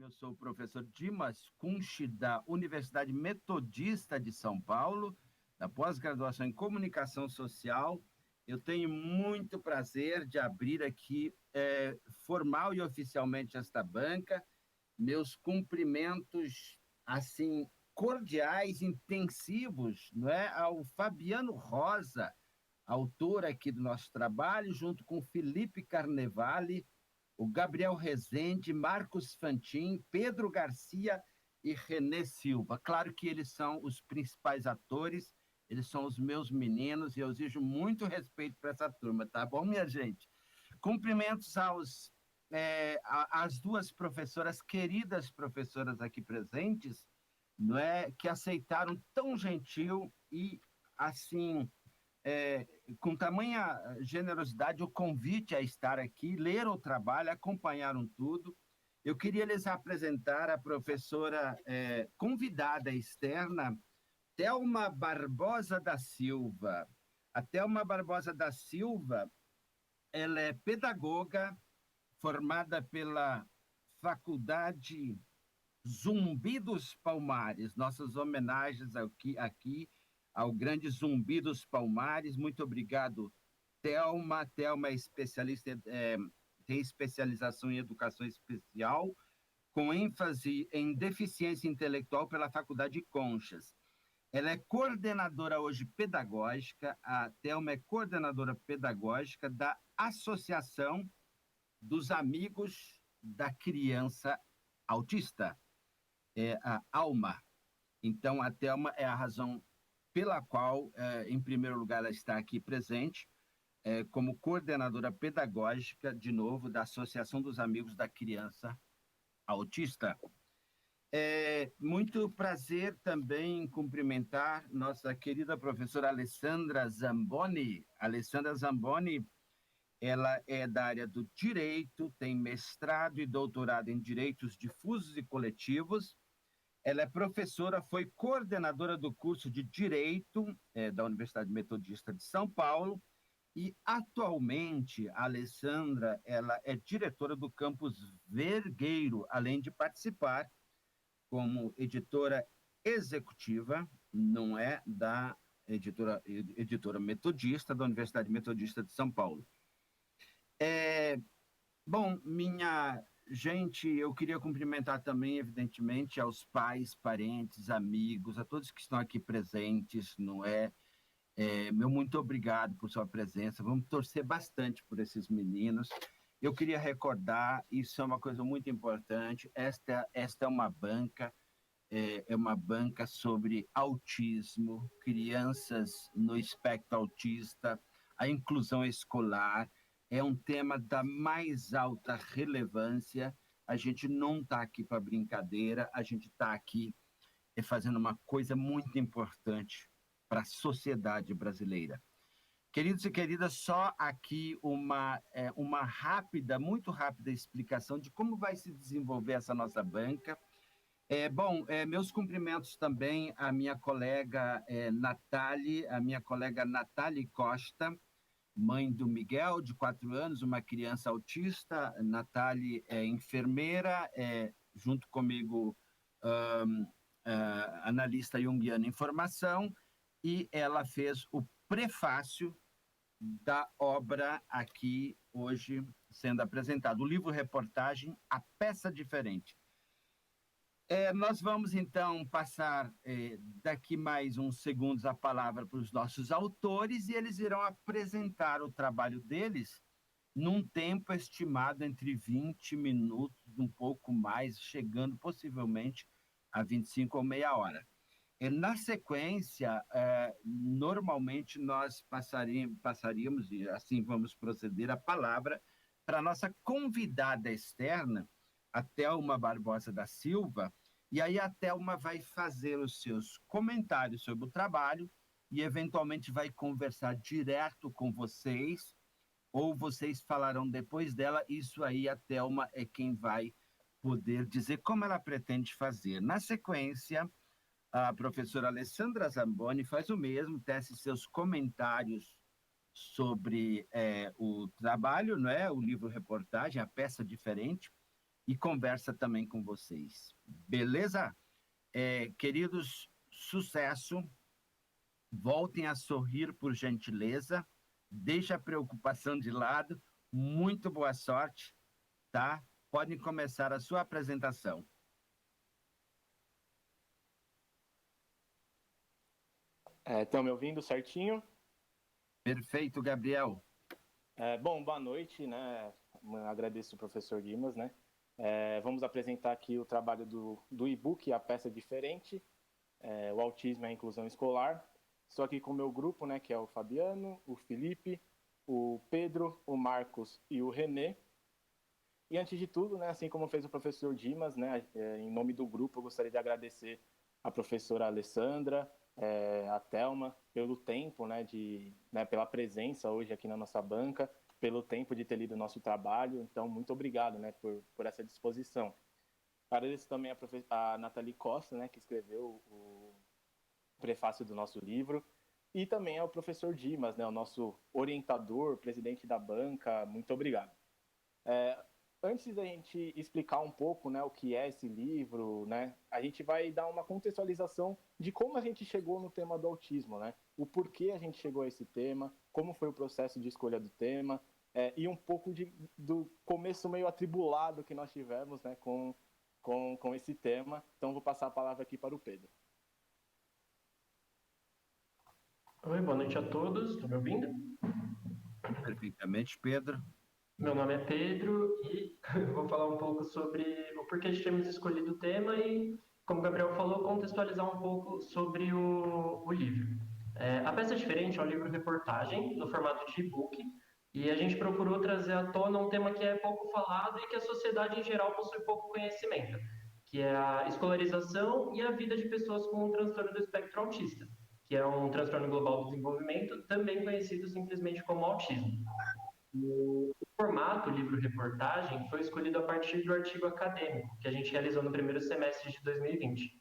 Eu sou o professor Dimas Kunsch, da Universidade Metodista de São Paulo, da pós-graduação em Comunicação Social. Eu tenho muito prazer de abrir aqui, formal e oficialmente, esta banca. Meus cumprimentos, assim, cordiais, intensivos, não é, ao Fabiano Rosa, autor aqui do nosso trabalho, junto com Felipe Carnevale, o Gabriel Rezende, Marcos Fantin, Pedro Garcia e Renê Silva. Claro que eles são os principais atores, eles são os meus meninos e eu exijo muito respeito para essa turma, tá bom, minha gente? Cumprimentos às duas professoras, queridas professoras aqui presentes, não é, que aceitaram tão gentil e, assim, com tamanha generosidade, o convite a estar aqui, leram o trabalho, acompanharam tudo. Eu queria lhes apresentar a professora convidada externa, Thelma Barbosa da Silva. A Thelma Barbosa da Silva, ela é pedagoga, formada pela Faculdade Zumbi dos Palmares. Nossas homenagens aqui ao grande Zumbi dos Palmares. Muito obrigado, Thelma. Thelma é especialista, tem especialização em educação especial, com ênfase em deficiência intelectual pela Faculdade Conchas. Ela é coordenadora hoje pedagógica, a Thelma é coordenadora pedagógica da Associação dos Amigos da Criança Autista, a ALMA. Então, a Thelma é a razão pela qual, em primeiro lugar, ela está aqui presente, como coordenadora pedagógica, de novo, da Associação dos Amigos da Criança Autista. Muito prazer também em cumprimentar nossa querida professora Alessandra Zamboni. Alessandra Zamboni, ela é da área do direito, tem mestrado e doutorado em direitos difusos e coletivos. Ela é professora, foi coordenadora do curso de Direito da Universidade Metodista de São Paulo e, atualmente, a Alessandra, ela é diretora do campus Vergueiro, além de participar como editora executiva, não é, da editora metodista da Universidade Metodista de São Paulo. Bom, minha gente, eu queria cumprimentar também, evidentemente, aos pais, parentes, amigos, a todos que estão aqui presentes, não é? Meu muito obrigado por sua presença. Vamos torcer bastante por esses meninos. Eu queria recordar, isso é uma coisa muito importante, esta é uma banca, uma banca sobre autismo, crianças no espectro autista, a inclusão escolar, é um tema da mais alta relevância. A gente não está aqui para brincadeira, a gente está aqui fazendo uma coisa muito importante para a sociedade brasileira. Queridos e queridas, só aqui uma rápida, muito rápida explicação de como vai se desenvolver essa nossa banca. Meus cumprimentos também à minha colega Natália Costa, mãe do Miguel, de 4 anos, uma criança autista. Natália é enfermeira, junto comigo, analista junguiana em formação, e ela fez o prefácio da obra aqui hoje sendo apresentado, o livro-reportagem A Peça Diferente. Nós vamos, então, passar daqui mais uns segundos a palavra para os nossos autores e eles irão apresentar o trabalho deles num tempo estimado entre 20 minutos, um pouco mais, chegando possivelmente a 25 ou meia hora. Na sequência, normalmente nós passaríamos, e assim vamos proceder, a palavra para a nossa convidada externa, a Thelma Barbosa da Silva, e aí a Thelma vai fazer os seus comentários sobre o trabalho e, eventualmente, vai conversar direto com vocês, ou vocês falarão depois dela. Isso aí a Thelma é quem vai poder dizer como ela pretende fazer. Na sequência, a professora Alessandra Zamboni faz o mesmo, tece seus comentários sobre o trabalho, não é? O livro-reportagem, A Peça Diferente, e conversa também com vocês. Beleza? Queridos, sucesso. Voltem a sorrir, por gentileza. Deixe a preocupação de lado. Muito boa sorte, tá? Podem começar a sua apresentação. Estão me ouvindo certinho? Perfeito, Gabriel. Bom, boa noite, né? Agradeço o professor Dimas, né? Vamos apresentar aqui o trabalho do e-book, A Peça Diferente, o Autismo e a Inclusão Escolar. Estou aqui com o meu grupo, né, que é o Fabiano, o Felipe, o Pedro, o Marcos e o Renê. E antes de tudo, né, assim como fez o professor Dimas, né, em nome do grupo, eu gostaria de agradecer a professora Alessandra, a Thelma, pelo tempo, né, pela presença hoje aqui na nossa banca, pelo tempo de ter lido o nosso trabalho. Então, muito obrigado, né, por essa disposição. Agradeço também a Nathalie Costa, né, que escreveu o prefácio do nosso livro, e também ao professor Dimas, né, o nosso orientador, presidente da banca. Muito obrigado. Antes da gente explicar um pouco, né, o que é esse livro, né, a gente vai dar uma contextualização de como a gente chegou no tema do autismo, né, o porquê a gente chegou a esse tema, como foi o processo de escolha do tema, e um pouco do começo meio atribulado que nós tivemos, né, com esse tema. Então, vou passar a palavra aqui para o Pedro. Oi, boa noite a todos. Estão me ouvindo? Perfeitamente, Pedro. Meu nome é Pedro e eu vou falar um pouco sobre o porquê de termos escolhido o tema e, como o Gabriel falou, contextualizar um pouco sobre o livro. A Peça Diferente é um livro-reportagem no formato de e-book, e a gente procurou trazer à tona um tema que é pouco falado e que a sociedade em geral possui pouco conhecimento, que é a escolarização e a vida de pessoas com um transtorno do espectro autista, que é um transtorno global do desenvolvimento, também conhecido simplesmente como autismo. O formato livro-reportagem foi escolhido a partir do artigo acadêmico que a gente realizou no primeiro semestre de 2020.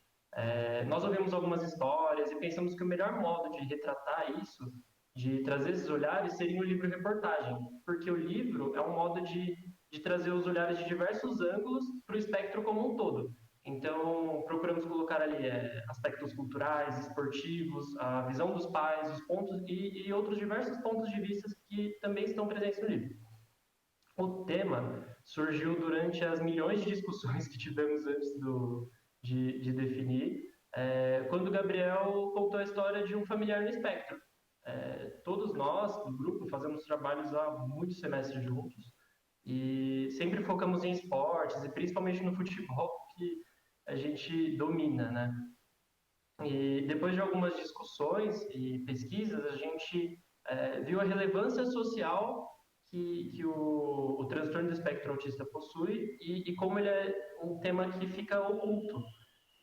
Nós ouvimos algumas histórias e pensamos que o melhor modo de retratar isso, de trazer esses olhares, seria o livro-reportagem, porque o livro é um modo de trazer os olhares de diversos ângulos para o espectro como um todo. Então, procuramos colocar ali aspectos culturais, esportivos, a visão dos pais, os pontos e outros diversos pontos de vista que também estão presentes no livro. O tema surgiu durante as milhões de discussões que tivemos antes de definir, quando o Gabriel contou a história de um familiar no espectro. Todos nós, do grupo, fazemos trabalhos há muitos semestres juntos e sempre focamos em esportes e principalmente no futebol, que a gente domina, né? E depois de algumas discussões e pesquisas, a gente viu a relevância social que o transtorno do espectro autista possui e como ele é um tema que fica oculto.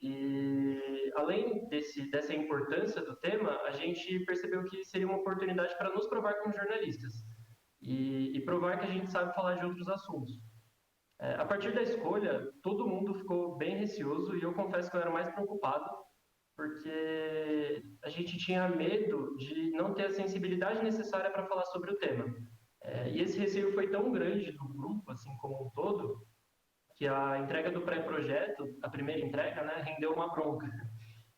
E além dessa importância do tema, a gente percebeu que seria uma oportunidade para nos provar como jornalistas e provar que a gente sabe falar de outros assuntos. A partir da escolha, todo mundo ficou bem receoso e eu confesso que eu era mais preocupado, porque a gente tinha medo de não ter a sensibilidade necessária para falar sobre o tema. E esse receio foi tão grande do grupo, assim como um todo, que a entrega do pré-projeto, a primeira entrega, né, rendeu uma bronca,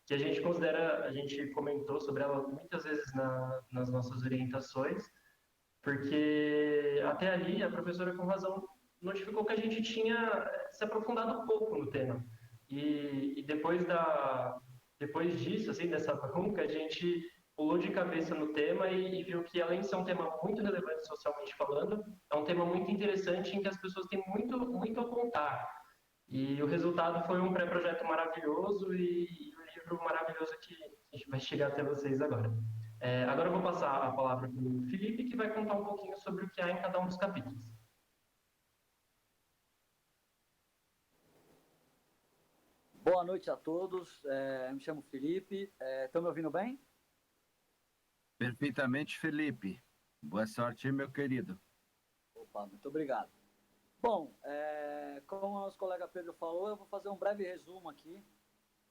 que a gente comentou sobre ela muitas vezes nas nossas orientações, porque até ali a professora com razão notificou que a gente tinha se aprofundado pouco no tema. E depois disso, assim, dessa bronca, a gente pulou de cabeça no tema e viu que, além de ser um tema muito relevante socialmente falando, é um tema muito interessante em que as pessoas têm muito, muito a contar. E o resultado foi um pré-projeto maravilhoso e um livro maravilhoso que a gente vai chegar até vocês agora. Agora eu vou passar a palavra para o Felipe, que vai contar um pouquinho sobre o que há em cada um dos capítulos. Boa noite a todos, me chamo Felipe, estão me ouvindo bem? Perfeitamente, Felipe. Boa sorte, meu querido. Opa, muito obrigado. Bom, como o nosso colega Pedro falou, eu vou fazer um breve resumo aqui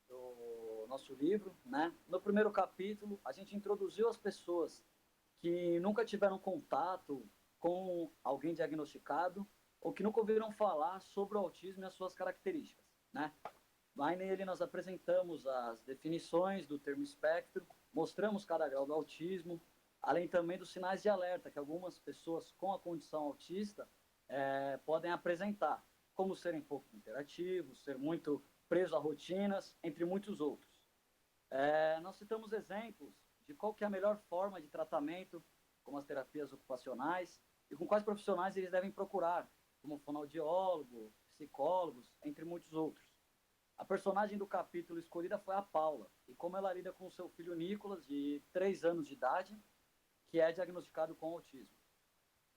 do nosso livro, né? No primeiro capítulo, a gente introduziu as pessoas que nunca tiveram contato com alguém diagnosticado ou que nunca ouviram falar sobre o autismo e as suas características, né? Lá nele nós apresentamos as definições do termo espectro, mostramos cada grau do autismo, além também dos sinais de alerta que algumas pessoas com a condição autista podem apresentar, como serem pouco interativos, ser muito preso a rotinas, entre muitos outros. Nós citamos exemplos de qual que é a melhor forma de tratamento, como as terapias ocupacionais, e com quais profissionais eles devem procurar, como fonoaudiólogo, psicólogos, entre muitos outros. A personagem do capítulo escolhida foi a Paula, e como ela lida com seu filho Nicolas, de 3 anos de idade, que é diagnosticado com autismo.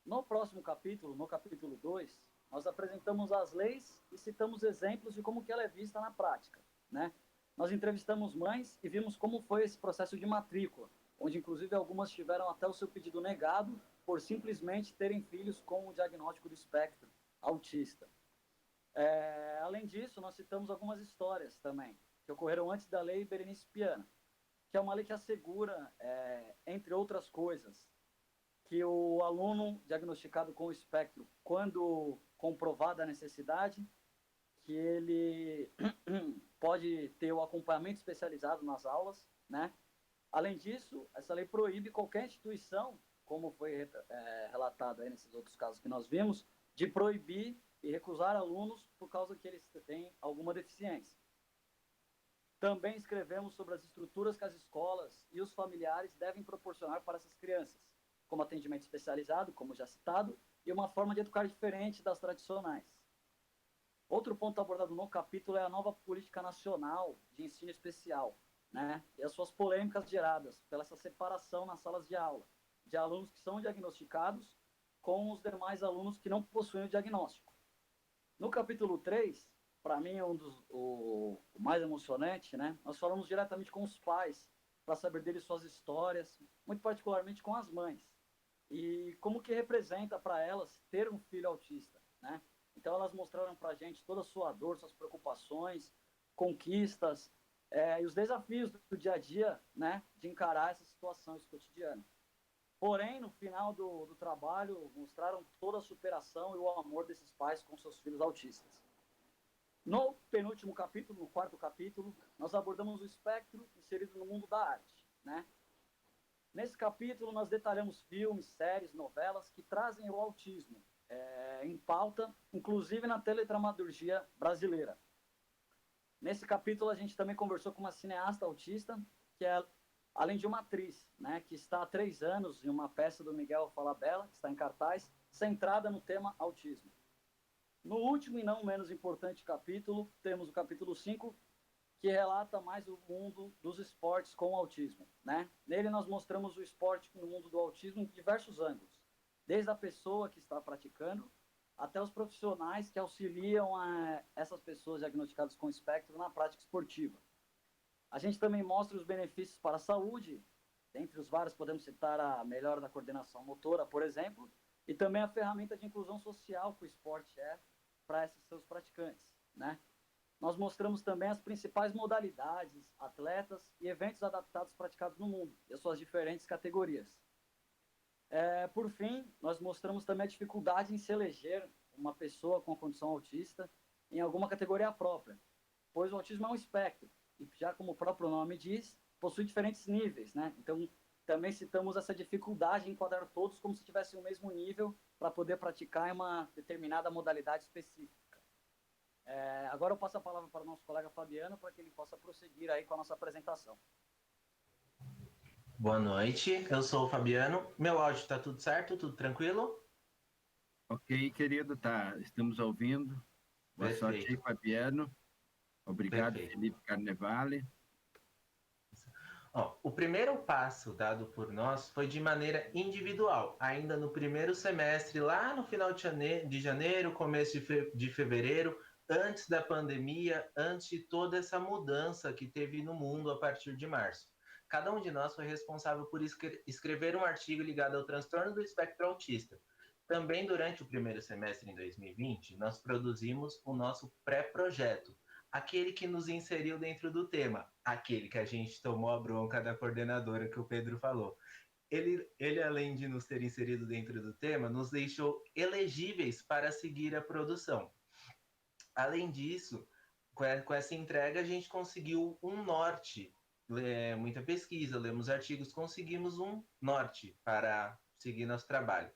No próximo capítulo, no capítulo 2, nós apresentamos as leis e citamos exemplos de como que ela é vista na prática, né? Nós entrevistamos mães e vimos como foi esse processo de matrícula, onde inclusive algumas tiveram até o seu pedido negado por simplesmente terem filhos com o diagnóstico do espectro autista. Além disso, nós citamos algumas histórias também, que ocorreram antes da lei Berenice Piana, que é uma lei que assegura, entre outras coisas, que o aluno diagnosticado com o espectro, quando comprovada a necessidade, que ele pode ter o acompanhamento especializado nas aulas, né? Além disso, essa lei proíbe qualquer instituição, como foi relatado aí nesses outros casos que nós vimos, de proibir e recusar alunos por causa que eles têm alguma deficiência. Também escrevemos sobre as estruturas que as escolas e os familiares devem proporcionar para essas crianças, como atendimento especializado, como já citado, e uma forma de educar diferente das tradicionais. Outro ponto abordado no capítulo é a nova política nacional de ensino especial, né? E as suas polêmicas geradas pela essa separação nas salas de aula, de alunos que são diagnosticados com os demais alunos que não possuem o diagnóstico. No capítulo 3, para mim é o mais emocionante, né? Nós falamos diretamente com os pais, para saber deles suas histórias, muito particularmente com as mães. E como que representa para elas ter um filho autista, né? Então elas mostraram para a gente toda a sua dor, suas preocupações, conquistas, e os desafios do dia a dia, né? De encarar essa situação, esse cotidiano. Porém, no final do trabalho, mostraram toda a superação e o amor desses pais com seus filhos autistas. No penúltimo capítulo, no quarto capítulo, nós abordamos o espectro inserido no mundo da arte, né? Nesse capítulo, nós detalhamos filmes, séries, novelas que trazem o autismo em pauta, inclusive na teledramaturgia brasileira. Nesse capítulo, a gente também conversou com uma cineasta autista, que é, além de uma atriz, né, que está há 3 anos em uma peça do Miguel Falabella, que está em cartaz, centrada no tema autismo. No último e não menos importante capítulo, temos o capítulo 5, que relata mais o mundo dos esportes com autismo, né? Nele nós mostramos o esporte no mundo do autismo em diversos ângulos, desde a pessoa que está praticando até os profissionais que auxiliam essas pessoas diagnosticadas com espectro na prática esportiva. A gente também mostra os benefícios para a saúde, dentre os vários podemos citar a melhora da coordenação motora, por exemplo, e também a ferramenta de inclusão social que o esporte é para esses seus praticantes, né? Nós mostramos também as principais modalidades, atletas e eventos adaptados praticados no mundo, e as suas diferentes categorias. Por fim, nós mostramos também a dificuldade em se eleger uma pessoa com a condição autista em alguma categoria própria, pois o autismo é um espectro, e já como o próprio nome diz, possui diferentes níveis, né? Então, também citamos essa dificuldade em enquadrar todos como se tivessem o mesmo nível para poder praticar em uma determinada modalidade específica. Agora eu passo a palavra para o nosso colega Fabiano, para que ele possa prosseguir aí com a nossa apresentação. Boa noite, eu sou o Fabiano. Meu áudio está tudo certo? Tudo tranquilo? Ok, querido, tá. Estamos ouvindo. Boa Perfeito. sorte aí, Fabiano. Obrigado, Perfeito. Felipe Carnevale. O primeiro passo dado por nós foi de maneira individual, ainda no primeiro semestre, lá no final de janeiro, começo de fevereiro, antes da pandemia, antes de toda essa mudança que teve no mundo a partir de março. Cada um de nós foi responsável por escrever um artigo ligado ao transtorno do espectro autista. Também durante o primeiro semestre em 2020, nós produzimos o nosso pré-projeto, aquele que nos inseriu dentro do tema, aquele que a gente tomou a bronca da coordenadora que o Pedro falou. ele, além de nos ter inserido dentro do tema, nos deixou elegíveis para seguir a produção. Além disso, com essa entrega, a gente conseguiu um norte, muita pesquisa, lemos artigos, conseguimos um norte para seguir nosso trabalho.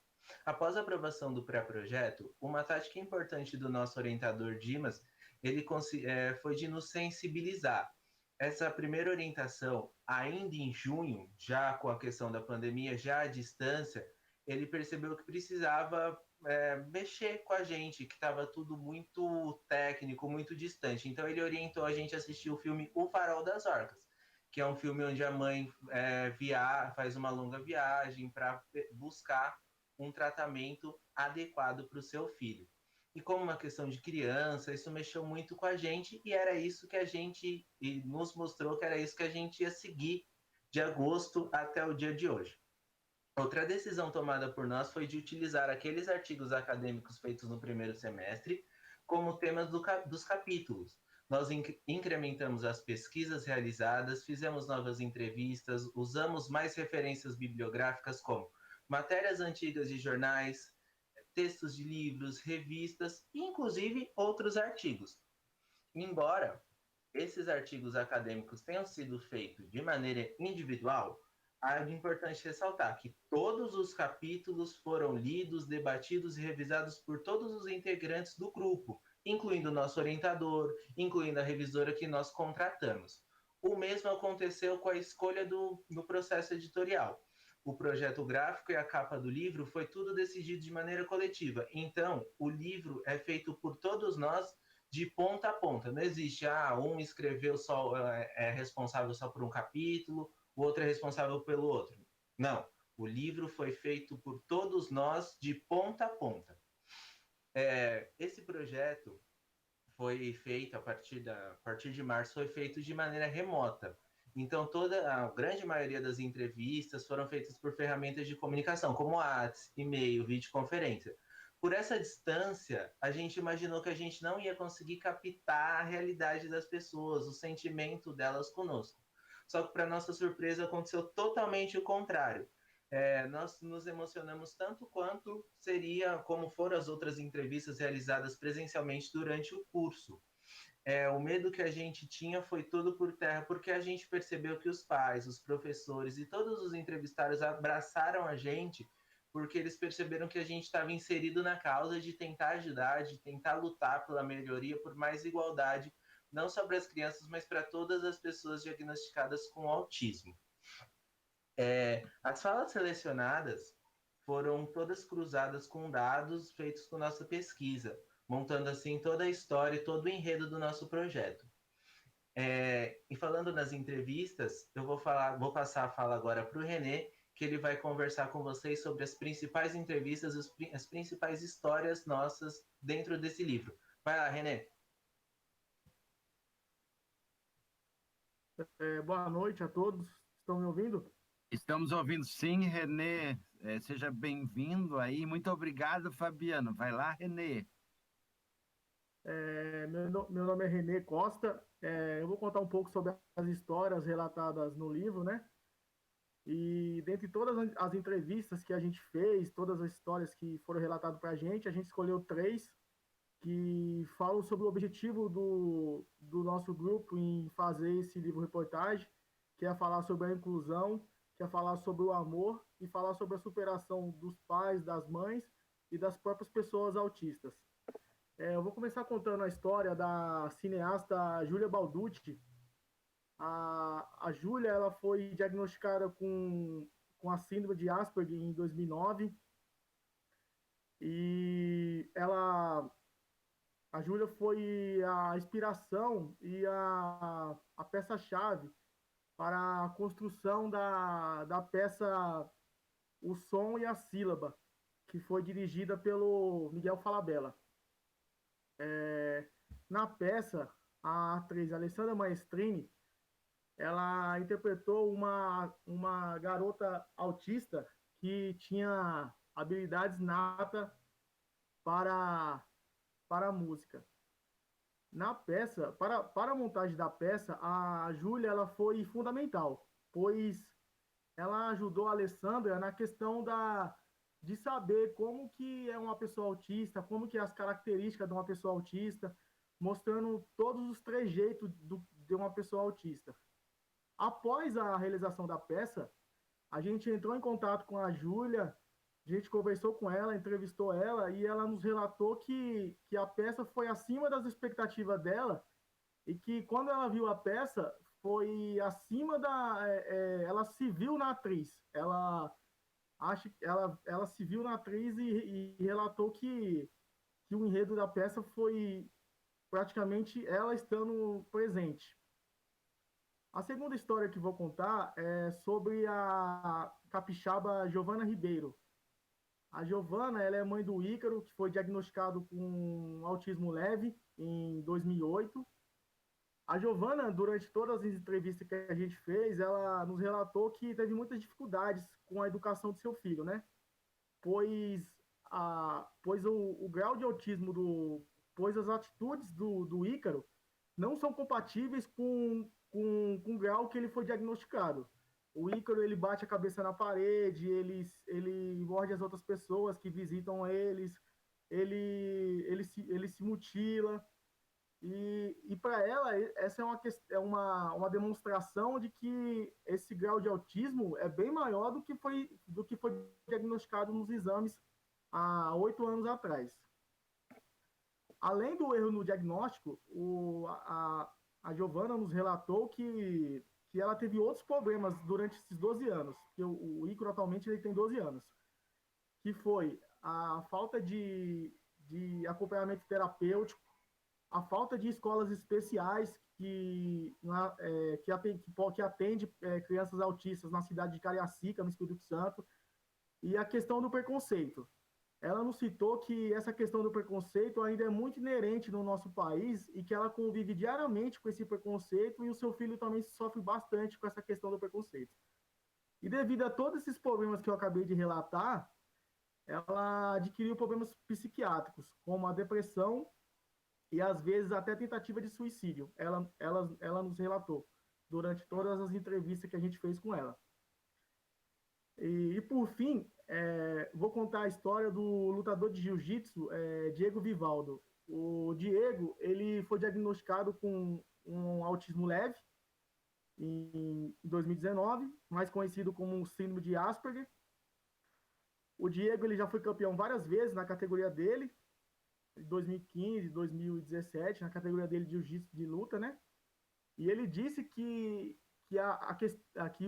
Após a aprovação do pré-projeto, uma tática importante do nosso orientador Dimas, foi de nos sensibilizar. Essa primeira orientação, ainda em junho, já com a questão da pandemia, já à distância, ele percebeu que precisava mexer com a gente, que estava tudo muito técnico, muito distante. Então ele orientou a gente a assistir o filme O Farol das Orcas, que é um filme onde a mãe faz uma longa viagem para buscar um tratamento adequado para o seu filho. E como uma questão de criança, isso mexeu muito com a gente e era isso que a gente nos mostrou que era isso que a gente ia seguir de agosto até o dia de hoje. Outra decisão tomada por nós foi de utilizar aqueles artigos acadêmicos feitos no primeiro semestre como temas dos capítulos. Nós incrementamos as pesquisas realizadas, fizemos novas entrevistas, usamos mais referências bibliográficas como matérias antigas de jornais, textos de livros, revistas e, inclusive, outros artigos. Embora esses artigos acadêmicos tenham sido feitos de maneira individual, é importante ressaltar que todos os capítulos foram lidos, debatidos e revisados por todos os integrantes do grupo, incluindo o nosso orientador, incluindo a revisora que nós contratamos. O mesmo aconteceu com a escolha do processo editorial. O projeto gráfico e a capa do livro foi tudo decidido de maneira coletiva. Então, o livro é feito por todos nós de ponta a ponta. Não existe, um escreveu só, é responsável só por um capítulo, o outro é responsável pelo outro. Não, o livro foi feito por todos nós de ponta a ponta. Esse projeto foi feito, a partir de março, foi feito de maneira remota. Então, a grande maioria das entrevistas foram feitas por ferramentas de comunicação, como WhatsApp, e-mail, videoconferência. Por essa distância, a gente imaginou que a gente não ia conseguir captar a realidade das pessoas, o sentimento delas conosco. Só que, para nossa surpresa, aconteceu totalmente o contrário. Nós nos emocionamos tanto quanto como foram as outras entrevistas realizadas presencialmente durante o curso. O medo que a gente tinha foi todo por terra, porque a gente percebeu que os pais, os professores e todos os entrevistados abraçaram a gente, porque eles perceberam que a gente estava inserido na causa de tentar ajudar, de tentar lutar pela melhoria, por mais igualdade, não só para as crianças, mas para todas as pessoas diagnosticadas com autismo. As falas selecionadas foram todas cruzadas com dados feitos com nossa pesquisa, montando assim toda a história e todo o enredo do nosso projeto. E falando nas entrevistas, eu vou passar a fala agora para o René, que ele vai conversar com vocês sobre as principais entrevistas, as principais histórias nossas dentro desse livro. Vai lá, René. Boa noite a todos. Estão me ouvindo? Estamos ouvindo sim, René. Seja bem-vindo aí. Muito obrigado, Fabiano. Vai lá, René. Meu nome é René Costa. Eu vou contar um pouco sobre as histórias relatadas no livro, né? E dentre todas as entrevistas que a gente fez, todas as histórias que foram relatadas para a gente escolheu 3 que falam sobre o objetivo do nosso grupo em fazer esse livro-reportagem, que é falar sobre a inclusão, que é falar sobre o amor e falar sobre a superação dos pais, das mães e das próprias pessoas autistas. Eu vou começar contando a história da cineasta Júlia Balducci. A Júlia, ela foi diagnosticada com a síndrome de Asperger em 2009 e a Júlia foi a inspiração e a peça-chave para a construção da peça O Som e a Sílaba, que foi dirigida pelo Miguel Falabella. Na peça, a atriz Alessandra Maestrini, ela interpretou uma garota autista que tinha habilidades natas para a música. Na peça, para a montagem da peça, a Júlia ela foi fundamental, pois ela ajudou a Alessandra na questão de saber como que é uma pessoa autista, como que é as características de uma pessoa autista, mostrando todos os trejeitos de uma pessoa autista. Após a realização da peça, a gente entrou em contato com a Júlia, a gente conversou com ela, entrevistou ela, e ela nos relatou que a peça foi acima das expectativas dela, e que quando ela viu a peça, foi acima ela se viu na atriz. Ela se viu na atriz e relatou que o enredo da peça foi praticamente ela estando presente. A segunda história que vou contar é sobre a capixaba Giovana Ribeiro. A Giovana, ela é mãe do Ícaro, que foi diagnosticado com autismo leve em 2008. A Giovana, durante todas as entrevistas que a gente fez, ela nos relatou que teve muitas dificuldades com a educação do seu filho, né? Pois, o grau de autismo pois as atitudes do Ícaro não são compatíveis com o grau que ele foi diagnosticado. O Ícaro, ele bate a cabeça na parede, ele morde as outras pessoas que visitam ele se mutila. E para ela, essa uma demonstração de que esse grau de autismo é bem maior do que foi diagnosticado nos exames há 8 anos atrás. Além do erro no diagnóstico, a Giovana nos relatou que ela teve outros problemas durante esses 12 anos, que o Ícaro atualmente ele tem 12 anos, que foi a falta de acompanhamento terapêutico, a falta de escolas especiais que atende crianças autistas na cidade de Cariacica, no Espírito Santo, e a questão do preconceito. Ela nos citou que essa questão do preconceito ainda é muito inerente no nosso país e que ela convive diariamente com esse preconceito e o seu filho também sofre bastante com essa questão do preconceito. E devido a todos esses problemas que eu acabei de relatar, ela adquiriu problemas psiquiátricos, como a depressão e às vezes até tentativa de suicídio. Ela nos relatou durante todas as entrevistas que a gente fez com ela. E por fim, vou contar a história do lutador de jiu-jitsu, Diego Vivaldo. O Diego, ele foi diagnosticado com um autismo leve em 2019, mais conhecido como síndrome de Asperger. O Diego, ele já foi campeão várias vezes na categoria dele, em 2015, 2017, na categoria dele de jiu-jitsu de luta, né? E ele disse que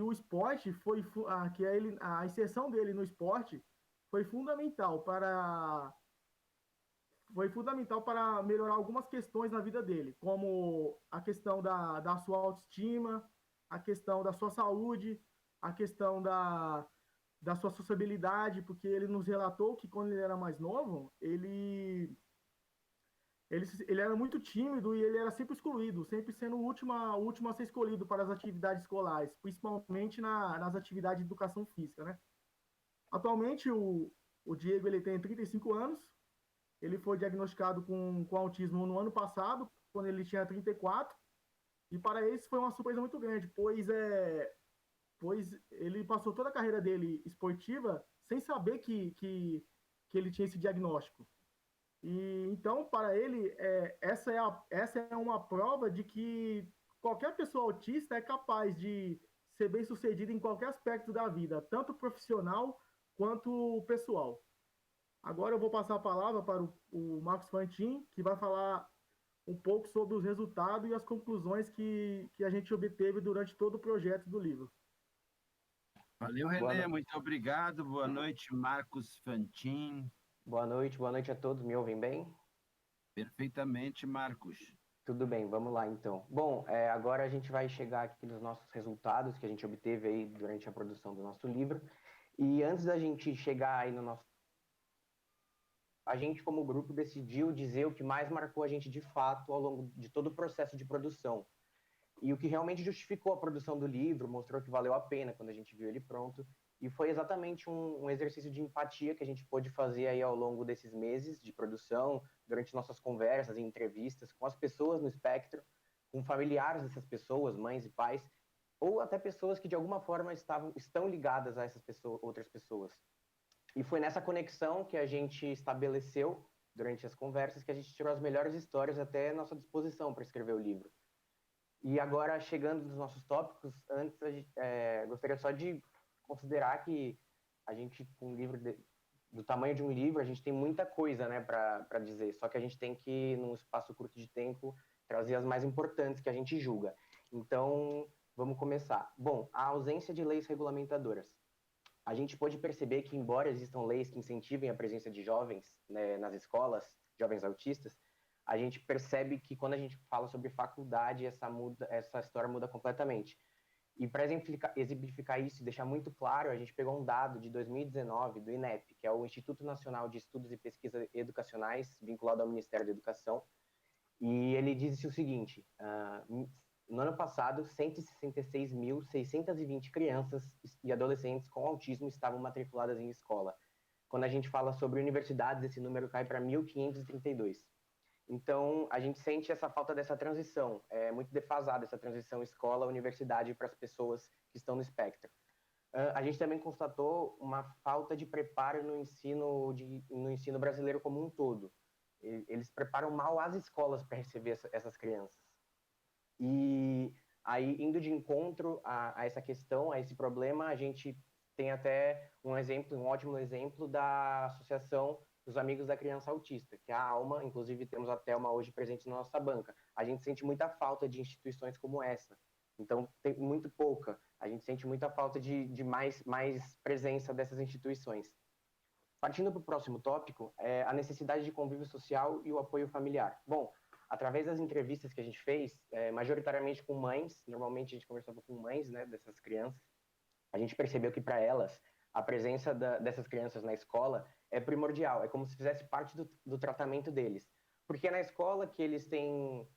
o esporte a inserção dele no esporte foi fundamental para melhorar algumas questões na vida dele, como a questão da sua autoestima, a questão da sua saúde, a questão da sua sociabilidade, porque ele nos relatou que quando ele era mais novo, ele era muito tímido e ele era sempre excluído, sempre sendo o último a ser escolhido para as atividades escolares, principalmente nas atividades de educação física, né? Atualmente, o Diego ele tem 35 anos, ele foi diagnosticado com autismo no ano passado, quando ele tinha 34, e para ele isso foi uma surpresa muito grande, pois ele passou toda a carreira dele esportiva sem saber que ele tinha esse diagnóstico. E então, para ele, essa é uma prova de que qualquer pessoa autista é capaz de ser bem-sucedida em qualquer aspecto da vida, tanto profissional quanto pessoal. Agora eu vou passar a palavra para o Marcos Fantin, que vai falar um pouco sobre os resultados e as conclusões que a gente obteve durante todo o projeto do livro. Valeu, René, muito obrigado. Boa noite, Marcos Fantin. Boa noite a todos. Me ouvem bem? Perfeitamente, Marcos. Tudo bem, vamos lá então. Bom, agora a gente vai chegar aqui nos nossos resultados que a gente obteve aí durante a produção do nosso livro. E antes da gente chegar aí no nosso... A gente, como grupo, decidiu dizer o que mais marcou a gente de fato ao longo de todo o processo de produção. E o que realmente justificou a produção do livro, mostrou que valeu a pena quando a gente viu ele pronto. E foi exatamente um exercício de empatia que a gente pôde fazer aí ao longo desses meses de produção, durante nossas conversas e entrevistas com as pessoas no espectro, com familiares dessas pessoas, mães e pais, ou até pessoas que de alguma forma estão ligadas a essas pessoas, outras pessoas. E foi nessa conexão que a gente estabeleceu, durante as conversas, que a gente tirou as melhores histórias até à nossa disposição para escrever o livro. E agora, chegando nos nossos tópicos, antes gostaria só de considerar que a gente, com um livro do tamanho de um livro, a gente tem muita coisa, né, para dizer, só que a gente tem que, num espaço curto de tempo, trazer as mais importantes que a gente julga. Então, vamos começar. Bom, a ausência de leis regulamentadoras. A gente pode perceber que, embora existam leis que incentivem a presença de jovens, né, nas escolas, jovens autistas, a gente percebe que quando a gente fala sobre faculdade, essa história muda completamente. E para exemplificar isso e deixar muito claro, a gente pegou um dado de 2019 do INEP, que é o Instituto Nacional de Estudos e Pesquisas Educacionais, vinculado ao Ministério da Educação, e ele disse o seguinte: no ano passado, 166.620 crianças e adolescentes com autismo estavam matriculadas em escola. Quando a gente fala sobre universidades, esse número cai para 1.532. Então, a gente sente essa falta dessa transição. É muito defasada essa transição escola-universidade para as pessoas que estão no espectro. A gente também constatou uma falta de preparo no ensino brasileiro como um todo. Eles preparam mal as escolas para receber essas crianças. E aí, indo de encontro a essa questão, a esse problema, a gente tem até um ótimo exemplo da Associação dos Amigos da Criança Autista, que é a ALMA, inclusive temos a Thelma hoje presente na nossa banca. A gente sente muita falta de instituições como essa. Então, tem muito pouca. A gente sente muita falta de mais presença dessas instituições. Partindo para o próximo tópico, é a necessidade de convívio social e o apoio familiar. Bom, através das entrevistas que a gente fez, majoritariamente com mães, normalmente a gente conversava com mães, né, dessas crianças, a gente percebeu que para elas, a presença dessas crianças na escola é primordial, é como se fizesse parte do tratamento deles. Porque é na escola que eles têm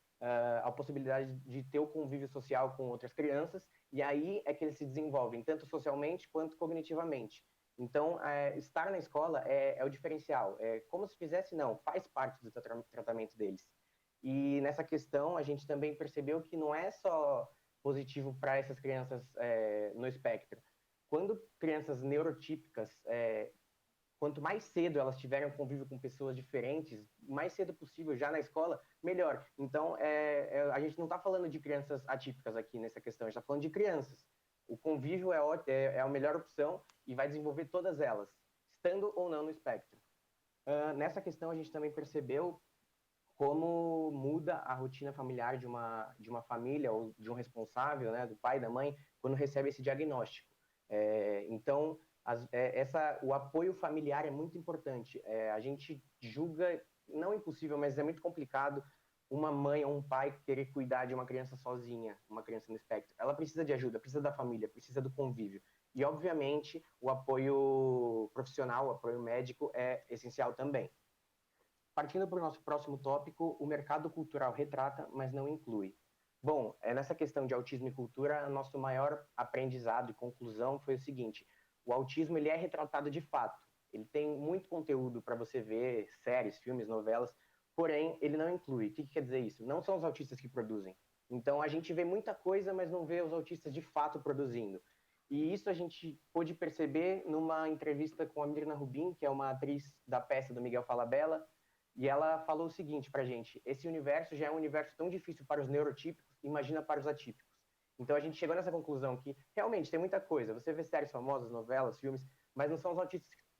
a possibilidade de ter o convívio social com outras crianças, e aí é que eles se desenvolvem, tanto socialmente quanto cognitivamente. Então, estar na escola é o diferencial. É como se fizesse, não, faz parte do tratamento deles. E nessa questão, a gente também percebeu que não é só positivo para essas crianças no espectro. Quando crianças neurotípicas, quanto mais cedo elas tiverem um convívio com pessoas diferentes, mais cedo possível, já na escola, melhor. Então, a gente não está falando de crianças atípicas aqui nessa questão, a gente está falando de crianças. O convívio é a melhor opção e vai desenvolver todas elas, estando ou não no espectro. Nessa questão, a gente também percebeu como muda a rotina familiar de uma família ou de um responsável, né, do pai, da mãe, quando recebe esse diagnóstico. Então, o apoio familiar é muito importante. A gente julga, não impossível, mas é muito complicado uma mãe ou um pai querer cuidar de uma criança sozinha, uma criança no espectro. Ela precisa de ajuda, precisa da família, precisa do convívio. E, obviamente, o apoio profissional, o apoio médico é essencial também. Partindo para o nosso próximo tópico, o mercado cultural retrata, mas não inclui. Bom, nessa questão de autismo e cultura, nosso maior aprendizado e conclusão foi o seguinte: o autismo ele é retratado de fato. Ele tem muito conteúdo para você ver, séries, filmes, novelas, porém, ele não inclui. O que quer dizer isso? Não são os autistas que produzem. Então, a gente vê muita coisa, mas não vê os autistas de fato produzindo. E isso a gente pôde perceber numa entrevista com a Mirna Rubin, que é uma atriz da peça do Miguel Falabella, e ela falou o seguinte pra gente: esse universo já é um universo tão difícil para os neurotípicos, imagina para os atípicos. Então a gente chegou nessa conclusão que realmente tem muita coisa. Você vê séries famosas, novelas, filmes, mas não são os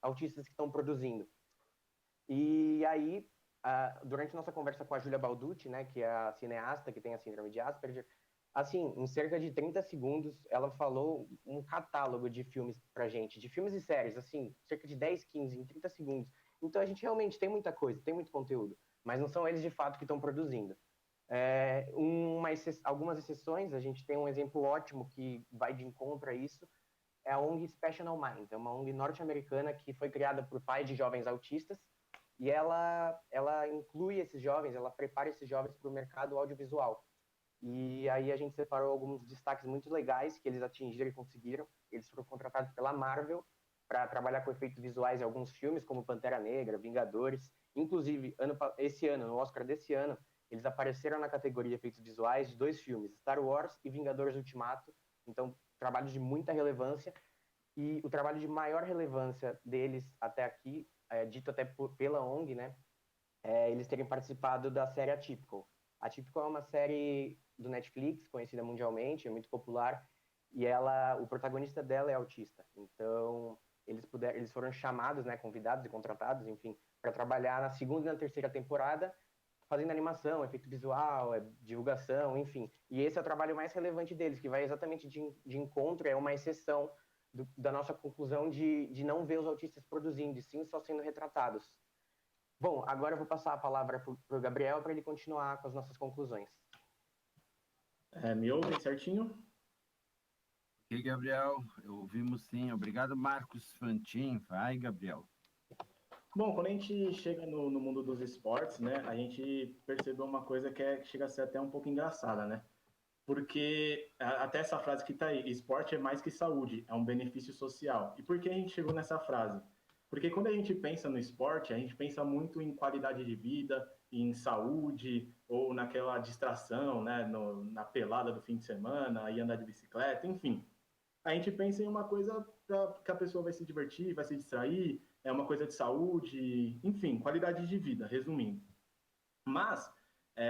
autistas que estão produzindo. E aí, durante nossa conversa com a Júlia Balducci, né, que é a cineasta que tem a síndrome de Asperger, assim, em cerca de 30 segundos, ela falou um catálogo de filmes pra gente, de filmes e séries, assim, cerca de 10, 15, em 30 segundos. Então a gente realmente tem muita coisa, tem muito conteúdo, mas não são eles de fato que estão produzindo. Algumas exceções, a gente tem um exemplo ótimo que vai de encontro a isso, é a ONG Special Minds, é uma ONG norte-americana que foi criada por pais de jovens autistas, e ela inclui esses jovens, ela prepara esses jovens para o mercado audiovisual. E aí a gente separou alguns destaques muito legais que eles atingiram e conseguiram. Eles foram contratados pela Marvel para trabalhar com efeitos visuais em alguns filmes, como Pantera Negra, Vingadores. Inclusive, esse ano, no Oscar desse ano, eles apareceram na categoria efeitos visuais de 2 filmes, Star Wars e Vingadores Ultimato, Então, trabalho de muita relevância, e o trabalho de maior relevância deles até aqui, dito até pela ONG, né, eles terem participado da série Atypical. Atypical é uma série do Netflix, conhecida mundialmente, é muito popular, e o protagonista dela é autista. Então, eles foram chamados, né, convidados e contratados, enfim, para trabalhar na segunda e na terceira temporada, fazendo animação, efeito visual, divulgação, enfim. E esse é o trabalho mais relevante deles, que vai exatamente de encontro, é uma exceção da nossa conclusão de não ver os autistas produzindo, e sim só sendo retratados. Bom, agora eu vou passar a palavra para o Gabriel para ele continuar com as nossas conclusões. Me ouvem certinho? Ok, Gabriel, ouvimos sim. Obrigado, Marcos Fantin. Vai, Gabriel. Bom, quando a gente chega no mundo dos esportes, né, a gente percebeu uma coisa que chega a ser até um pouco engraçada, né? Porque até essa frase que está aí, esporte é mais que saúde, é um benefício social. E por que a gente chegou nessa frase? Porque quando a gente pensa no esporte, a gente pensa muito em qualidade de vida, em saúde, ou naquela distração, né, na pelada do fim de semana, e andar de bicicleta, enfim. A gente pensa em uma coisa que a pessoa vai se divertir, vai se distrair, é uma coisa de saúde, enfim, qualidade de vida, resumindo. Mas,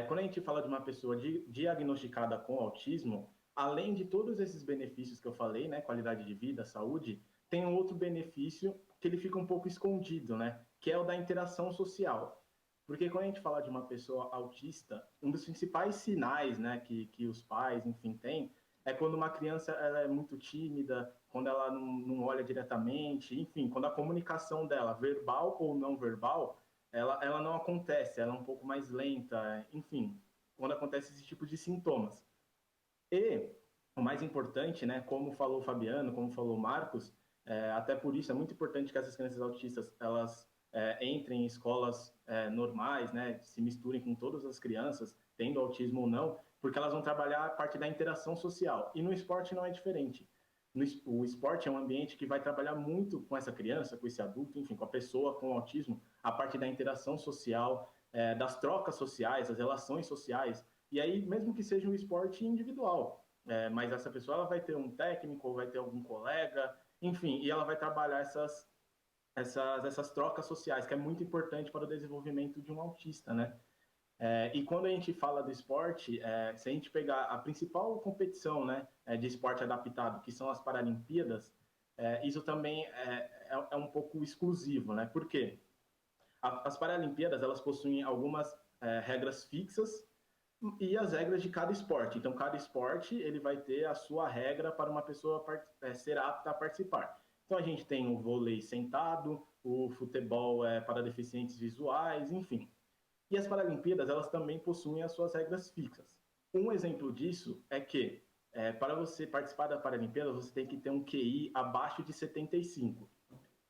quando a gente fala de uma pessoa diagnosticada com autismo, além de todos esses benefícios que eu falei, né, qualidade de vida, saúde, tem um outro benefício que ele fica um pouco escondido, né, que é o da interação social. Porque quando a gente fala de uma pessoa autista, um dos principais sinais, né, que os pais, enfim, têm, é quando uma criança ela é muito tímida, quando ela não olha diretamente, enfim, quando a comunicação dela, verbal ou não verbal, ela não acontece, ela é um pouco mais lenta, enfim, quando acontece esse tipo de sintomas. E o mais importante, né, como falou o Fabiano, como falou o Marcos, até por isso é muito importante que essas crianças autistas elas entrem em escolas normais, né, se misturem com todas as crianças, tendo autismo ou não, porque elas vão trabalhar a parte da interação social. E no esporte não é diferente. O esporte é um ambiente que vai trabalhar muito com essa criança, com esse adulto, enfim, com a pessoa com autismo, a parte da interação social, das trocas sociais, das relações sociais. E aí, mesmo que seja um esporte individual, mas essa pessoa ela vai ter um técnico, ou vai ter algum colega, enfim, e ela vai trabalhar essas trocas sociais, que é muito importante para o desenvolvimento de um autista, né? E quando a gente fala do esporte, se a gente pegar a principal competição, né, de esporte adaptado, que são as Paralimpíadas, isso também é um pouco exclusivo, né? Por quê? As Paralimpíadas, elas possuem algumas regras fixas e as regras de cada esporte. Então, cada esporte ele vai ter a sua regra para uma pessoa ser apta a participar. Então, a gente tem o vôlei sentado, o futebol para deficientes visuais, enfim. E as Paralimpíadas, elas também possuem as suas regras fixas. Um exemplo disso é que, para você participar da Paralimpíada, você tem que ter um QI abaixo de 75.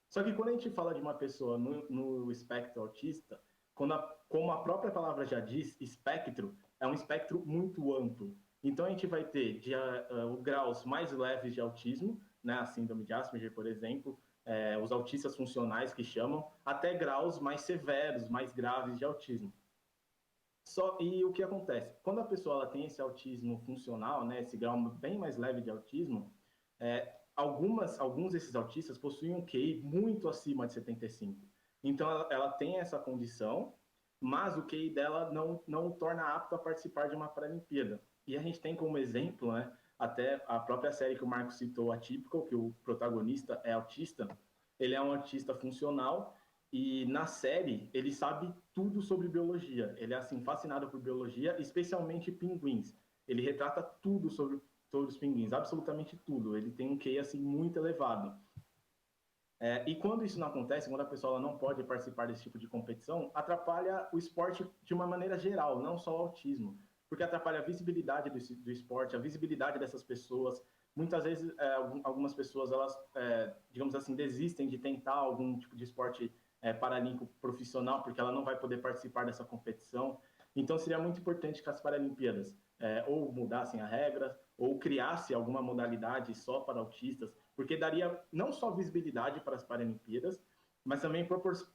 Só que quando a gente fala de uma pessoa no espectro autista, como a própria palavra já diz, espectro é um espectro muito amplo. Então, a gente vai ter graus mais leves de autismo, né, a síndrome de Asperger, por exemplo, os autistas funcionais que chamam, até graus mais severos, mais graves de autismo. E o que acontece? Quando a pessoa ela tem esse autismo funcional, né, esse grau bem mais leve de autismo, alguns desses autistas possuem um QI muito acima de 75. Então, ela tem essa condição, mas o QI dela não o torna apto a participar de uma Paralimpíada. E a gente tem como exemplo, né, até a própria série que o Marcos citou, Atypical, que o protagonista é autista. Ele é um autista funcional e na série ele sabe tudo sobre biologia. Ele é assim fascinado por biologia, especialmente pinguins. Ele retrata tudo sobre os pinguins, absolutamente tudo. Ele tem um QI assim muito elevado. E quando isso não acontece, quando a pessoa não pode participar desse tipo de competição, atrapalha o esporte de uma maneira geral, não só o autismo, porque atrapalha a visibilidade do esporte, a visibilidade dessas pessoas. Muitas vezes, algumas pessoas, elas, digamos assim, desistem de tentar algum tipo de esporte paralímpico profissional, porque ela não vai poder participar dessa competição. Então, seria muito importante que as Paralimpíadas ou mudassem a regra, ou criasse alguma modalidade só para autistas, porque daria não só visibilidade para as Paralimpíadas, mas também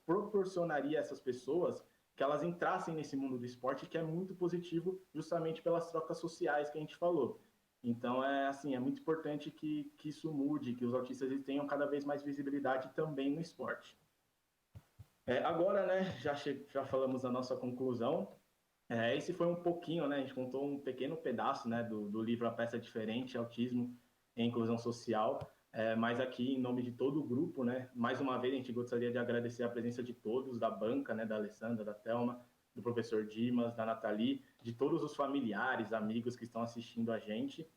proporcionaria a essas pessoas que elas entrassem nesse mundo do esporte, que é muito positivo justamente pelas trocas sociais que a gente falou. Então, assim, é muito importante que isso mude, que os autistas eles tenham cada vez mais visibilidade também no esporte. Agora, né, já falamos a nossa conclusão. Esse foi um pouquinho, né, a gente contou um pequeno pedaço, né, do livro A Peça Diferente, Autismo e Inclusão Social, mas aqui, em nome de todo o grupo, né, mais uma vez a gente gostaria de agradecer a presença de todos, da banca, né, da Alessandra, da Thelma, do professor Dimas, da Nathalie, de todos os familiares, amigos que estão assistindo a gente.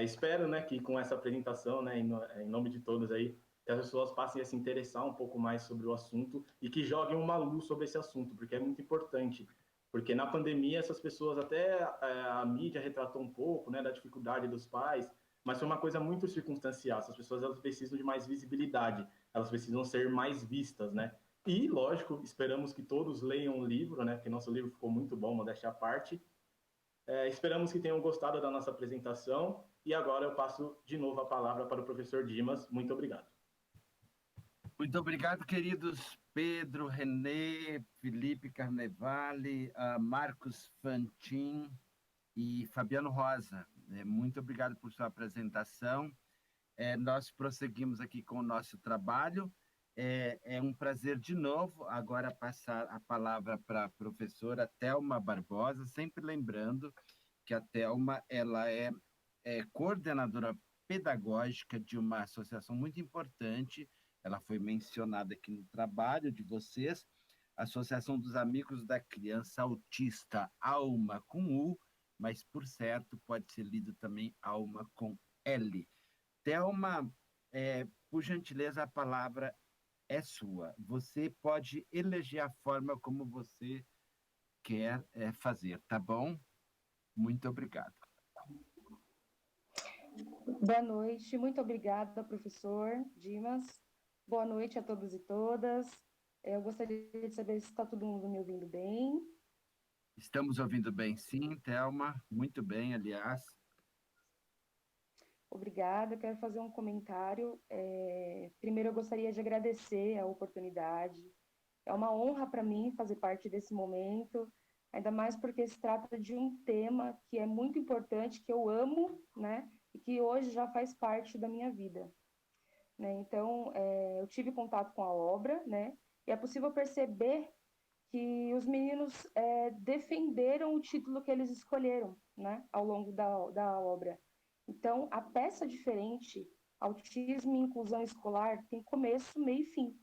Espero, né, que com essa apresentação, né, em nome de todos aí, que as pessoas passem a se interessar um pouco mais sobre o assunto e que joguem uma luz sobre esse assunto, porque é muito importante. Porque na pandemia essas pessoas até a mídia retratou um pouco, né, da dificuldade dos pais, mas foi uma coisa muito circunstancial. Essas pessoas elas precisam de mais visibilidade, elas precisam ser mais vistas, né? E lógico, esperamos que todos leiam o livro, né? Porque nosso livro ficou muito bom, modéstia à parte. Esperamos que tenham gostado da nossa apresentação. E agora eu passo de novo a palavra para o professor Dimas. Muito obrigado. Muito obrigado, queridos Pedro, Renê, Felipe Carnevale, Marcos Fantin e Fabiano Rosa. Muito obrigado por sua apresentação. Nós prosseguimos aqui com o nosso trabalho. É um prazer de novo agora passar a palavra para a professora Thelma Barbosa, sempre lembrando que a Thelma ela é coordenadora pedagógica de uma associação muito importante. Ela foi mencionada aqui no trabalho de vocês, Associação dos Amigos da Criança Autista, ALMA com U, mas por certo pode ser lido também ALMA com L. Thelma, por gentileza, a palavra é sua. Você pode eleger a forma como você quer fazer, tá bom? Muito obrigado. Boa noite, muito obrigada, professor Dimas. Boa noite a todos e todas. Eu gostaria de saber se está todo mundo me ouvindo bem. Estamos ouvindo bem, sim, Thelma. Muito bem, aliás. Obrigada. Eu quero fazer um comentário. Primeiro, eu gostaria de agradecer a oportunidade. É uma honra para mim fazer parte desse momento, ainda mais porque se trata de um tema que é muito importante, que eu amo, né? E que hoje já faz parte da minha vida. Né? Então, eu tive contato com a obra, né? E é possível perceber que os meninos defenderam o título que eles escolheram, né? Ao longo da obra. Então, a peça diferente, Autismo e Inclusão Escolar, tem começo, meio e fim.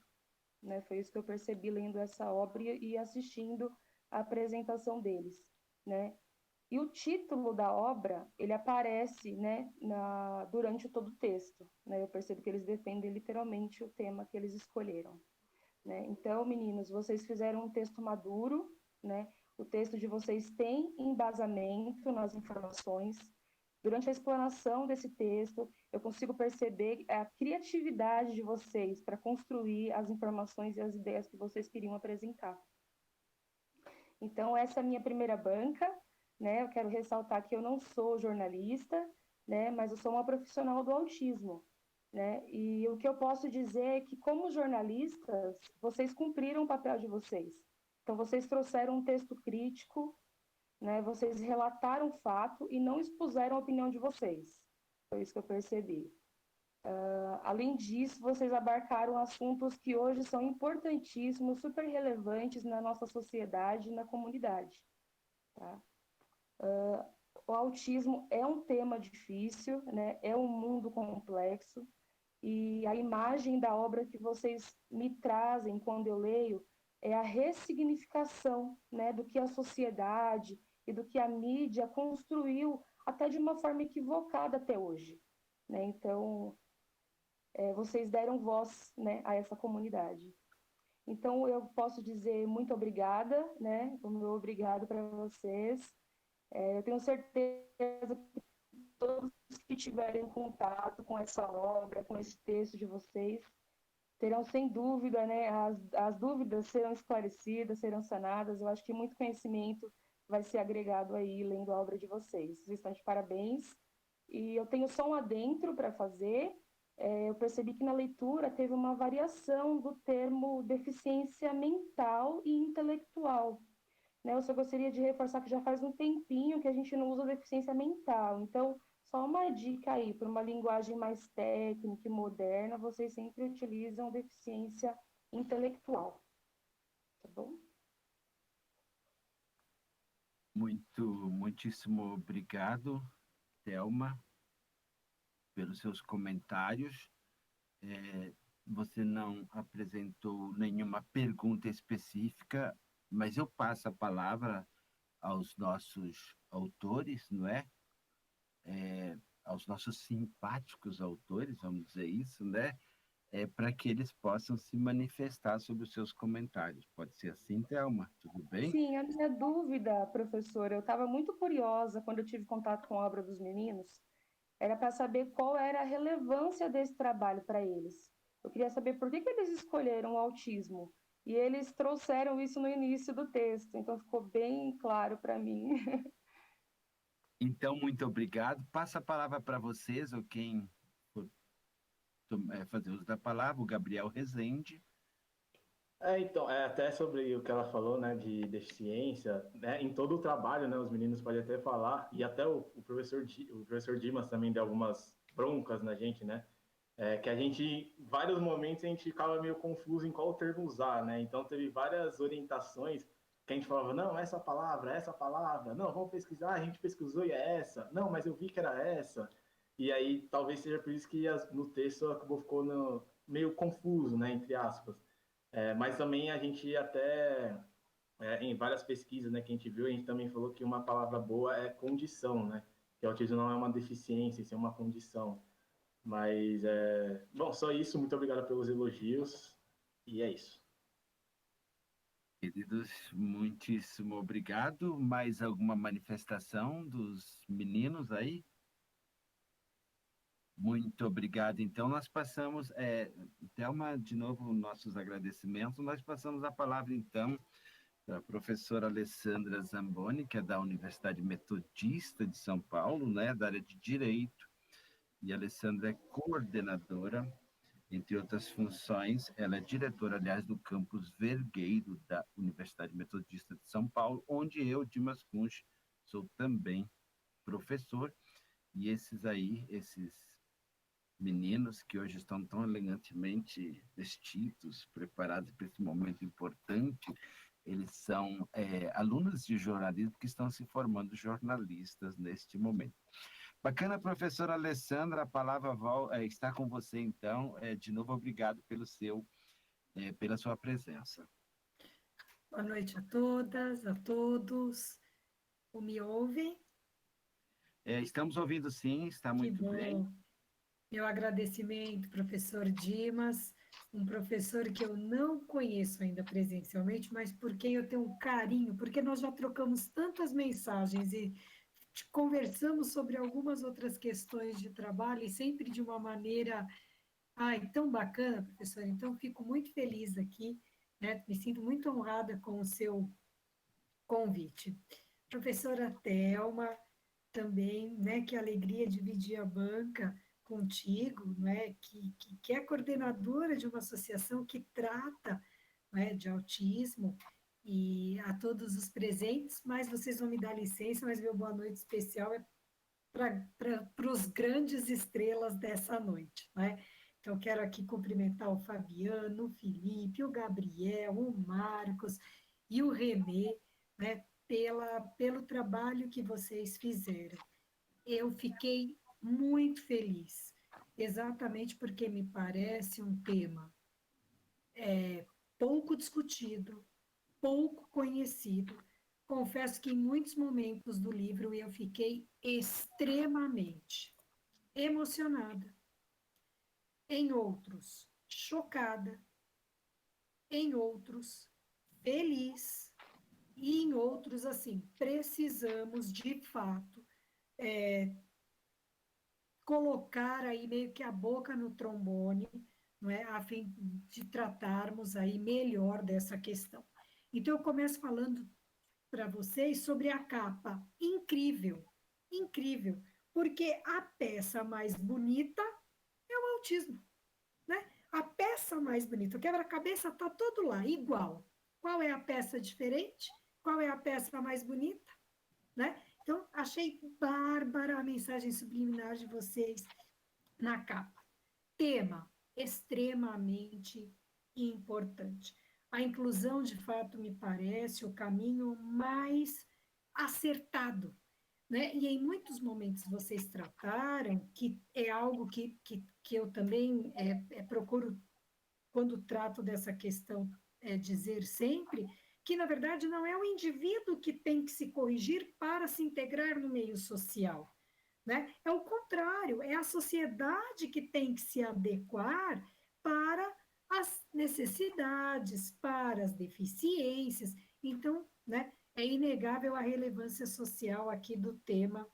Né? Foi isso que eu percebi lendo essa obra e assistindo a apresentação deles. Né? E o título da obra, ele aparece, né, durante todo o texto. Né? Eu percebo que eles defendem literalmente o tema que eles escolheram. Né? Então, meninos, vocês fizeram um texto maduro, né? O texto de vocês tem embasamento nas informações. Durante a explanação desse texto, eu consigo perceber a criatividade de vocês para construir as informações e as ideias que vocês queriam apresentar. Então, essa é a minha primeira banca, né? Eu quero ressaltar que eu não sou jornalista, né? Mas eu sou uma profissional do autismo, né? E o que eu posso dizer é que, como jornalistas, vocês cumpriram o papel de vocês. Então, vocês trouxeram um texto crítico, né? Vocês relataram o fato e não expuseram a opinião de vocês. Foi isso que eu percebi. Além disso, vocês abarcaram assuntos que hoje são importantíssimos, super relevantes na nossa sociedade e na comunidade. Tá? O autismo é um tema difícil, né? É um mundo complexo, e a imagem da obra que vocês me trazem quando eu leio é a ressignificação, né, do que a sociedade e do que a mídia construiu até de uma forma equivocada até hoje. Né? Então, vocês deram voz, né, a essa comunidade. Então, eu posso dizer muito obrigada, né? O meu obrigado para vocês. Eu tenho certeza que todos que tiverem contato com essa obra, com esse texto de vocês, terão sem dúvida, né, as dúvidas serão esclarecidas, serão sanadas. Eu acho que muito conhecimento vai ser agregado aí lendo a obra de vocês. Vocês estão de parabéns. E eu tenho só um adentro para fazer. Eu percebi que na leitura teve uma variação do termo deficiência mental e intelectual. Né? Eu só gostaria de reforçar que já faz um tempinho que a gente não usa deficiência mental. Então, Só uma dica aí, para uma linguagem mais técnica e moderna, vocês sempre utilizam deficiência intelectual, tá bom? Muitíssimo obrigado, Thelma, pelos seus comentários. Você não apresentou nenhuma pergunta específica, mas eu passo a palavra aos nossos autores, não é? Aos nossos simpáticos autores, vamos dizer isso, né? Para que eles possam se manifestar sobre os seus comentários. Pode ser assim, Thelma? Tudo bem? Sim, a minha dúvida, professora, eu estava muito curiosa quando eu tive contato com a obra dos meninos, era para saber qual era a relevância desse trabalho para eles. Eu queria saber por que que eles escolheram o autismo. E eles trouxeram isso no início do texto, então ficou bem claro para mim. Então, muito obrigado. Passa a palavra para vocês, ou quem for fazer uso da palavra, o Gabriel Rezende. Então, até sobre o que ela falou, né, de deficiência, né, em todo o trabalho, né, os meninos podem até falar, e até o professor Dimas também deu algumas broncas na gente, né, que a gente, em vários momentos, a gente ficava meio confuso em qual termo usar, né, então teve várias orientações que a gente falava, não, essa palavra, não, vamos pesquisar, a gente pesquisou e é essa, não, mas eu vi que era essa, e aí talvez seja por isso que no texto ficou meio confuso, né, entre aspas. Mas também a gente até, em várias pesquisas, né, que a gente viu, a gente também falou que uma palavra boa é condição, né? Que o autismo não é uma deficiência, isso é uma condição. Mas, bom, só isso. Muito obrigado pelos elogios. E é isso. Queridos, muitíssimo obrigado. Mais alguma manifestação dos meninos aí? Muito obrigado. Então, nós passamos, Thelma, de novo, nossos agradecimentos. Nós passamos a palavra, então, para a professora Alessandra Zamboni, que é da Universidade Metodista de São Paulo, né, da área de Direito. E a Alessandra é coordenadora, entre outras funções, ela é diretora, aliás, do campus Vergueiro da Universidade Metodista de São Paulo, onde eu, Dimas Kunsch, sou também professor. E esses meninos que hoje estão tão elegantemente vestidos, preparados para esse momento importante, eles são alunos de jornalismo que estão se formando jornalistas neste momento. Bacana, professora Alessandra, a palavra está com você, então. De novo, obrigado pela sua presença. Boa noite a todas, a todos. Me ouvem? Estamos ouvindo sim, está muito bem. Meu agradecimento, professor Dimas, um professor que eu não conheço ainda presencialmente, mas por quem eu tenho um carinho, porque nós já trocamos tantas mensagens e conversamos sobre algumas outras questões de trabalho e sempre de uma maneira, tão bacana, professor. Então, fico muito feliz aqui, né? Me sinto muito honrada com o seu convite. Professora Thelma, também, né? Que alegria dividir a banca contigo, né? Que é coordenadora de uma associação que trata, né, de autismo, e a todos os presentes, mas vocês vão me dar licença, mas meu boa noite especial é para os grandes estrelas dessa noite, né? Então, quero aqui cumprimentar o Fabiano, o Felipe, o Gabriel, o Marcos e o Renê, né, pelo trabalho que vocês fizeram. Eu fiquei muito feliz, exatamente porque me parece um tema pouco discutido, pouco conhecido. Confesso que em muitos momentos do livro eu fiquei extremamente emocionada, em outros, chocada, em outros, feliz, e em outros, assim, precisamos, de fato, colocar aí meio que a boca no trombone, não é, a fim de tratarmos aí melhor dessa questão. Então, eu começo falando para vocês sobre a capa. Incrível, incrível, porque a peça mais bonita é o autismo, né? A peça mais bonita, o quebra-cabeça está todo lá, igual. Qual é a peça diferente? Qual é a peça mais bonita? Né? Então, achei bárbara a mensagem subliminar de vocês na capa. Tema extremamente importante. A inclusão, de fato, me parece o caminho mais acertado, né? E em muitos momentos vocês trataram, que é algo que eu também procuro, quando trato dessa questão, dizer sempre, que, na verdade, não é o indivíduo que tem que se corrigir para se integrar no meio social, né? É o contrário, é a sociedade que tem que se adequar para as necessidades, para as deficiências. Então, né, é inegável a relevância social aqui do tema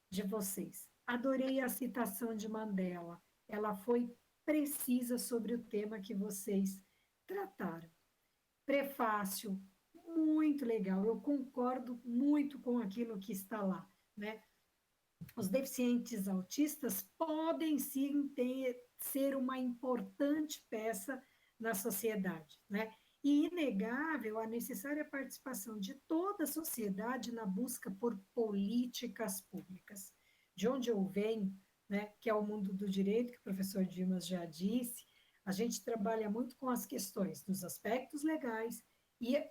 de vocês. Adorei a citação de Mandela, ela foi precisa sobre o tema que vocês trataram. Prefácio, muito legal, eu concordo muito com aquilo que está lá, né? Os deficientes autistas podem sim ser uma importante peça na sociedade, né? E inegável a necessária participação de toda a sociedade na busca por políticas públicas. De onde eu venho, né, que é o mundo do direito, que o professor Dimas já disse, a gente trabalha muito com as questões dos aspectos legais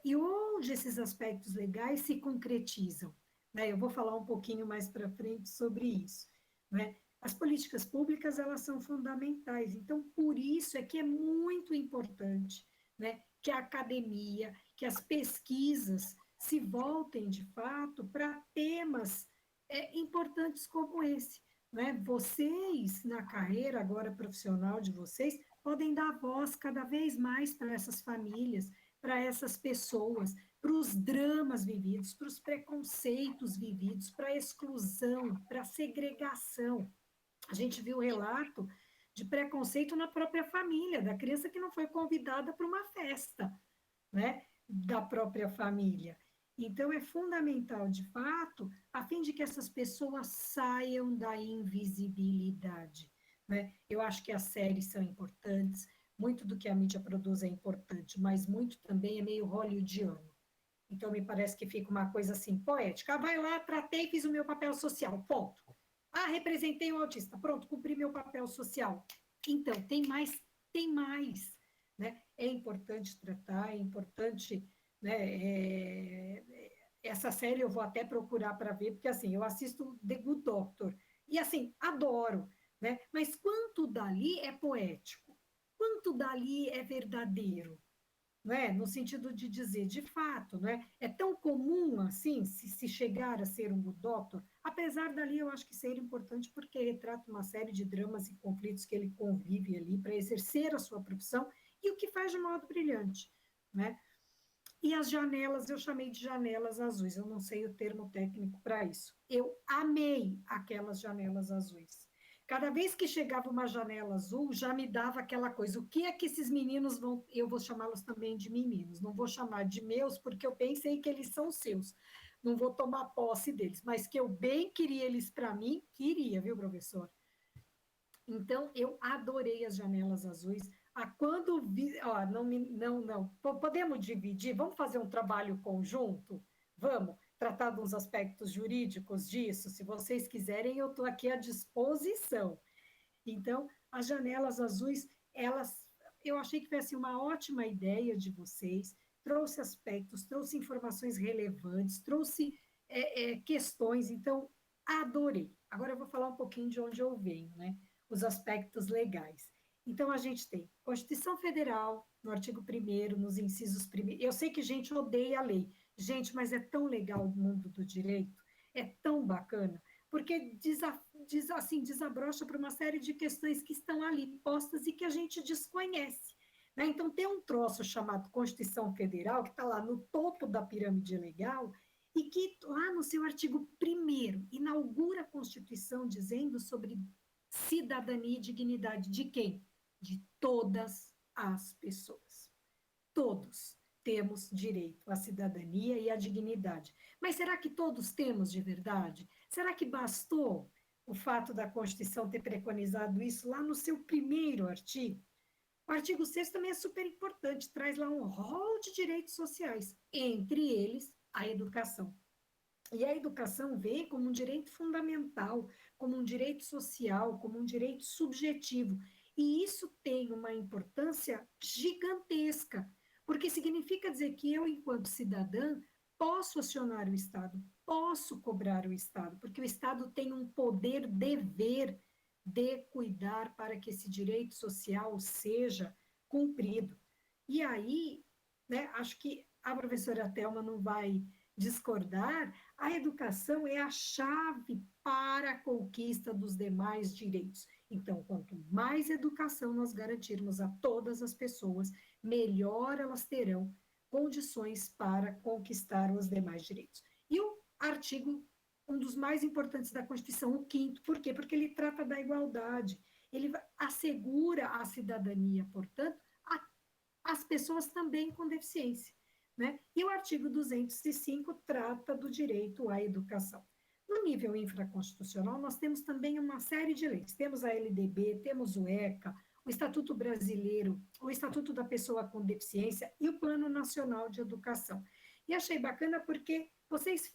e onde esses aspectos legais se concretizam. Eu vou falar um pouquinho mais para frente sobre isso, né? As políticas públicas, elas são fundamentais, então, por isso é que é muito importante, né, que a academia, que as pesquisas se voltem, de fato, para temas importantes como esse, né? Vocês, na carreira agora profissional de vocês, podem dar voz cada vez mais para essas famílias, para essas pessoas, para os dramas vividos, para os preconceitos vividos, para a exclusão, para a segregação. A gente viu o relato de preconceito na própria família, da criança que não foi convidada para uma festa, né, da própria família. Então, é fundamental, de fato, a fim de que essas pessoas saiam da invisibilidade, né? Eu acho que as séries são importantes, muito do que a mídia produz é importante, mas muito também é meio hollywoodiano. Então, me parece que fica uma coisa assim, poética. Vai lá, tratei, fiz o meu papel social, ponto. Representei o autista, pronto, cumpri meu papel social. Então, tem mais, né? É importante tratar, é importante, né? Essa série eu vou até procurar para ver, porque, assim, eu assisto The Good Doctor, e, assim, adoro, né? Mas quanto dali é poético? Quanto dali é verdadeiro? Não é? No sentido de dizer, de fato, não é? É tão comum assim, se chegar a ser um good doctor, apesar dali eu acho que ser importante porque retrata uma série de dramas e conflitos que ele convive ali para exercer a sua profissão e o que faz de modo brilhante, né? E as janelas, eu chamei de janelas azuis, eu não sei o termo técnico para isso. Eu amei aquelas janelas azuis. Cada vez que chegava uma janela azul, já me dava aquela coisa, o que é que esses meninos vão... Eu vou chamá-los também de meninos, não vou chamar de meus, porque eu pensei que eles são seus. Não vou tomar posse deles, mas que eu bem queria eles para mim, queria, viu, professor? Então, eu adorei as janelas azuis. Quando vi... não. Podemos dividir? Vamos fazer um trabalho conjunto? Vamos tratar dos aspectos jurídicos disso? Se vocês quiserem, eu estou aqui à disposição. Então, as janelas azuis, eu achei que foi assim, uma ótima ideia de vocês, trouxe aspectos, trouxe informações relevantes, trouxe questões, então, adorei. Agora eu vou falar um pouquinho de onde eu venho, né? Os aspectos legais. Então, a gente tem Constituição Federal, no artigo 1º, nos incisos 1º. Eu sei que gente odeia a lei. Gente, mas é tão legal o mundo do direito, é tão bacana, porque desabrocha para uma série de questões que estão ali postas e que a gente desconhece, né? Então, tem um troço chamado Constituição Federal, que está lá no topo da pirâmide legal, e que lá no seu artigo 1º inaugura a Constituição dizendo sobre cidadania e dignidade de quem? De todas as pessoas. Todos temos direito à cidadania e à dignidade. Mas será que todos temos de verdade? Será que bastou o fato da Constituição ter preconizado isso lá no seu 1º artigo? O artigo 6º também é super importante, traz lá um rol de direitos sociais, entre eles a educação. E a educação vem como um direito fundamental, como um direito social, como um direito subjetivo. E isso tem uma importância gigantesca, porque significa dizer que eu, enquanto cidadã, posso acionar o Estado, posso cobrar o Estado, porque o Estado tem um poder-dever de cuidar para que esse direito social seja cumprido. E aí, né, acho que a professora Thelma não vai discordar, a educação é a chave para a conquista dos demais direitos. Então, quanto mais educação nós garantirmos a todas as pessoas, melhor elas terão condições para conquistar os demais direitos. E o artigo, um dos mais importantes da Constituição, o 5º, por quê? Porque ele trata da igualdade, ele assegura a cidadania, portanto, às pessoas também com deficiência. Né? E o artigo 205 trata do direito à educação. No nível infraconstitucional, nós temos também uma série de leis. Temos a LDB, temos o ECA, o Estatuto Brasileiro, o Estatuto da Pessoa com Deficiência e o Plano Nacional de Educação. E achei bacana porque vocês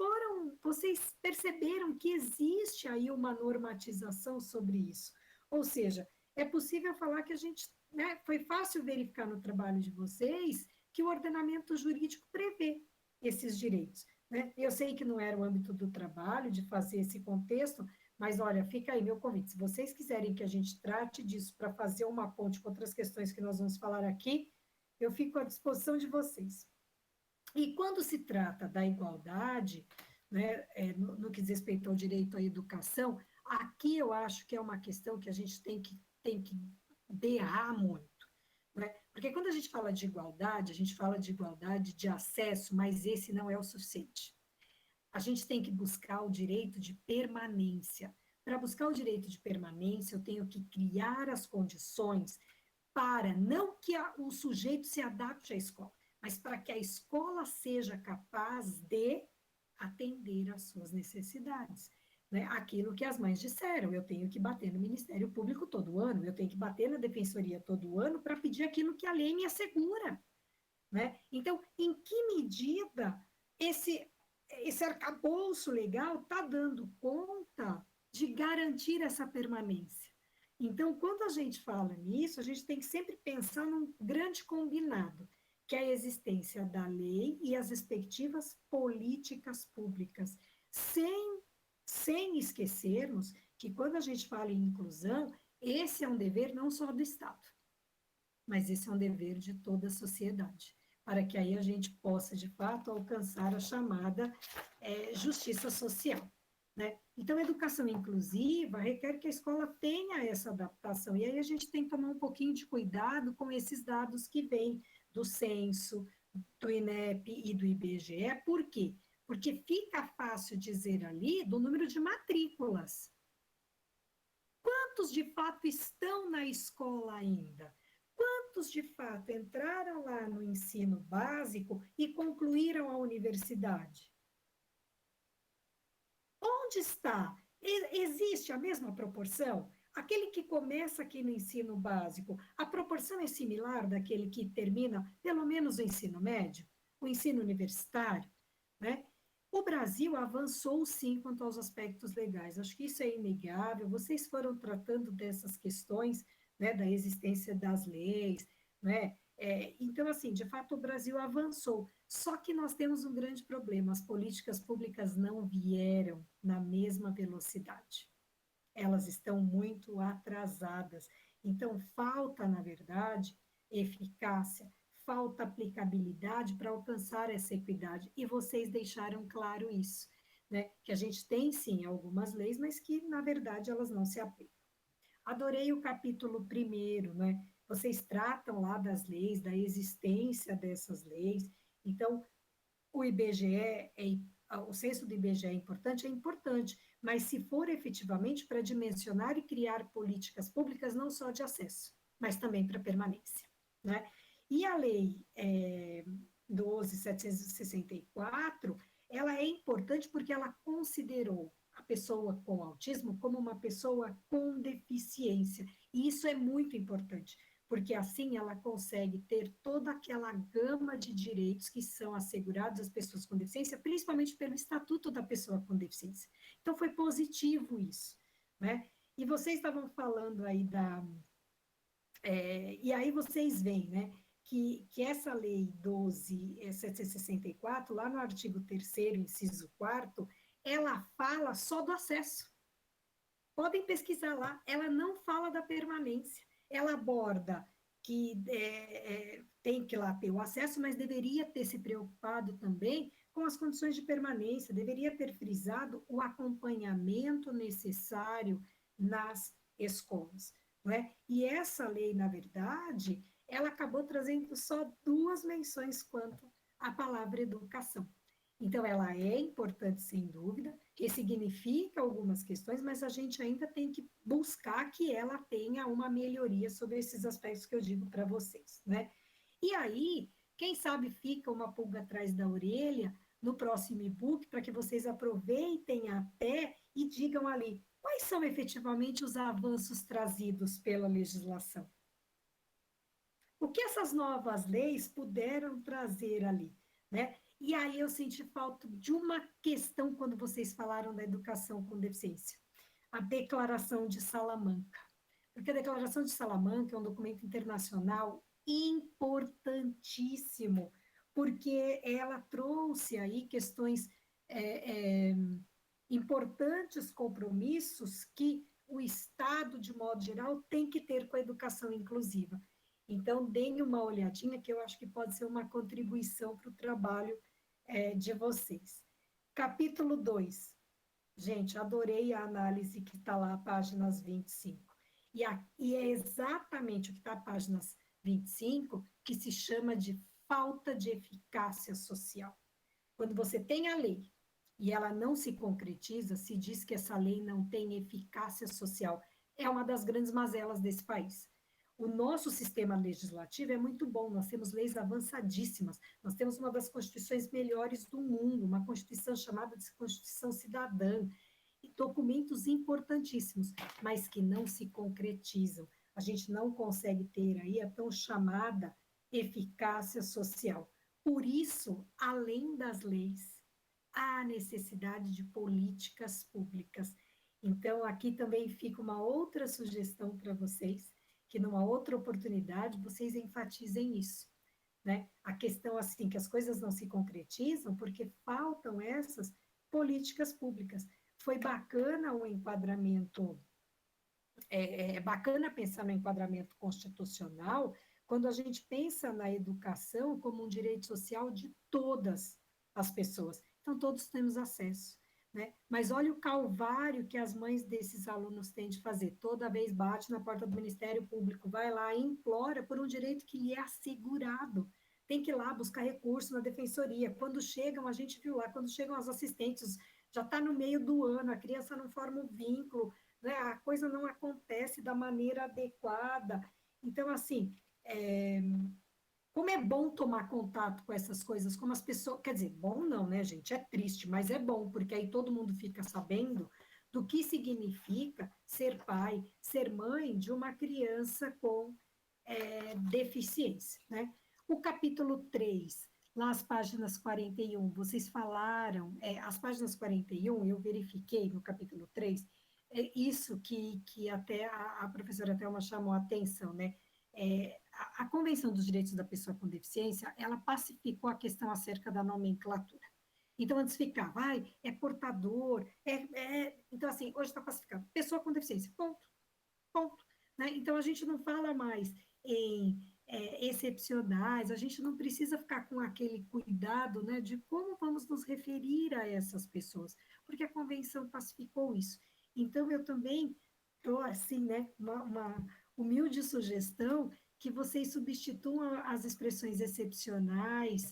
perceberam que existe aí uma normatização sobre isso. Ou seja, é possível falar que a gente, né, foi fácil verificar no trabalho de vocês que o ordenamento jurídico prevê esses direitos. Né? Eu sei que não era o âmbito do trabalho de fazer esse contexto, mas olha, fica aí meu convite. Se vocês quiserem que a gente trate disso para fazer uma ponte com outras questões que nós vamos falar aqui, eu fico à disposição de vocês. E quando se trata da igualdade, né, no que diz respeito ao direito à educação, aqui eu acho que é uma questão que a gente tem que berrar muito. Né? Porque quando a gente fala de igualdade, a gente fala de igualdade de acesso, mas esse não é o suficiente. A gente tem que buscar o direito de permanência. Para buscar o direito de permanência, eu tenho que criar as condições para, não que o sujeito se adapte à escola, mas para que a escola seja capaz de atender às suas necessidades. Né? Aquilo que as mães disseram, eu tenho que bater no Ministério Público todo ano, eu tenho que bater na Defensoria todo ano para pedir aquilo que a lei me assegura. Né? Então, em que medida esse arcabouço legal está dando conta de garantir essa permanência? Então, quando a gente fala nisso, a gente tem que sempre pensar num grande combinado, que é a existência da lei e as respectivas políticas públicas, sem esquecermos que quando a gente fala em inclusão, esse é um dever não só do Estado, mas esse é um dever de toda a sociedade, para que aí a gente possa, de fato, alcançar a chamada justiça social. Né? Então, a educação inclusiva requer que a escola tenha essa adaptação, e aí a gente tem que tomar um pouquinho de cuidado com esses dados que vêm do censo, do INEP e do IBGE. Por quê? Porque fica fácil dizer ali do número de matrículas. Quantos de fato estão na escola ainda? Quantos de fato entraram lá no ensino básico e concluíram a universidade? Onde está? Existe a mesma proporção? Aquele que começa aqui no ensino básico, a proporção é similar daquele que termina pelo menos o ensino médio, o ensino universitário, né? O Brasil avançou, sim, quanto aos aspectos legais. Acho que isso é inegável. Vocês foram tratando dessas questões, né, da existência das leis, né? Então, assim, de fato, o Brasil avançou. Só que nós temos um grande problema. As políticas públicas não vieram na mesma velocidade. Elas estão muito atrasadas. Então, falta, na verdade, eficácia, falta aplicabilidade para alcançar essa equidade, e vocês deixaram claro isso, né? Que a gente tem, sim, algumas leis, mas que, na verdade, elas não se aplicam. Adorei o capítulo 1º, né? Vocês tratam lá das leis, da existência dessas leis, então, o IBGE, o censo do IBGE é importante, mas se for efetivamente para dimensionar e criar políticas públicas, não só de acesso, mas também para permanência, né? E a lei 12.764, ela é importante porque ela considerou a pessoa com autismo como uma pessoa com deficiência, e isso é muito importante, porque assim ela consegue ter toda aquela gama de direitos que são assegurados às pessoas com deficiência, principalmente pelo Estatuto da Pessoa com Deficiência. Então, foi positivo isso, né? E vocês estavam falando aí e aí vocês veem, né, que essa lei 12.764, lá no artigo 3º, inciso 4º, ela fala só do acesso. Podem pesquisar lá, ela não fala da permanência. Ela aborda que tem que lá ter o acesso, mas deveria ter se preocupado também com as condições de permanência, deveria ter frisado o acompanhamento necessário nas escolas, não é? E essa lei, na verdade, ela acabou trazendo só 2 menções quanto à palavra educação. Então, ela é importante, sem dúvida, ressignifica algumas questões, mas a gente ainda tem que buscar que ela tenha uma melhoria sobre esses aspectos que eu digo para vocês, né? E aí, quem sabe fica uma pulga atrás da orelha no próximo e-book, para que vocês aproveitem até e digam ali quais são efetivamente os avanços trazidos pela legislação. O que essas novas leis puderam trazer ali, né? E aí eu senti falta de uma questão quando vocês falaram da educação com deficiência, a Declaração de Salamanca. Porque a Declaração de Salamanca é um documento internacional importantíssimo, porque ela trouxe aí questões importantes, compromissos que o Estado, de modo geral, tem que ter com a educação inclusiva. Então, deem uma olhadinha, que eu acho que pode ser uma contribuição para o trabalho de vocês. Capítulo 2. Gente, adorei a análise que está lá, páginas 25. E é exatamente o que está na páginas 25 que se chama de falta de eficácia social. Quando você tem a lei e ela não se concretiza, se diz que essa lei não tem eficácia social. É uma das grandes mazelas desse país. O nosso sistema legislativo é muito bom, nós temos leis avançadíssimas, nós temos uma das constituições melhores do mundo, uma constituição chamada de Constituição Cidadã, e documentos importantíssimos, mas que não se concretizam. A gente não consegue ter aí a tão chamada eficácia social. Por isso, além das leis, há necessidade de políticas públicas. Então, aqui também fica uma outra sugestão para vocês, que numa outra oportunidade vocês enfatizem isso, né? A questão assim, que as coisas não se concretizam porque faltam essas políticas públicas. Foi bacana o enquadramento, é bacana pensar no enquadramento constitucional quando a gente pensa na educação como um direito social de todas as pessoas. Então, todos temos acesso. Né? Mas olha o calvário que as mães desses alunos têm de fazer. Toda vez bate na porta do Ministério Público, vai lá e implora por um direito que lhe é assegurado. Tem que ir lá buscar recurso na defensoria. Quando chegam, a gente viu lá, quando chegam as assistentes, já está no meio do ano, a criança não forma um vínculo, né? A coisa não acontece da maneira adequada. Então, assim, como é bom tomar contato com essas coisas, como as pessoas... Quer dizer, bom não, né, gente? É triste, mas é bom, porque aí todo mundo fica sabendo do que significa ser pai, ser mãe de uma criança com deficiência, né? O capítulo 3, lá as páginas 41, vocês falaram... as páginas 41, eu verifiquei no capítulo 3, isso que até a professora Thelma chamou a atenção, né? A Convenção dos Direitos da Pessoa com Deficiência, ela pacificou a questão acerca da nomenclatura. Então, antes ficava, é portador, então, assim, hoje está pacificado, pessoa com deficiência, ponto, ponto. Né? Então, a gente não fala mais em excepcionais, a gente não precisa ficar com aquele cuidado, né, de como vamos nos referir a essas pessoas, porque a Convenção pacificou isso. Então, eu também estou, assim, né, uma humilde sugestão que vocês substituam as expressões excepcionais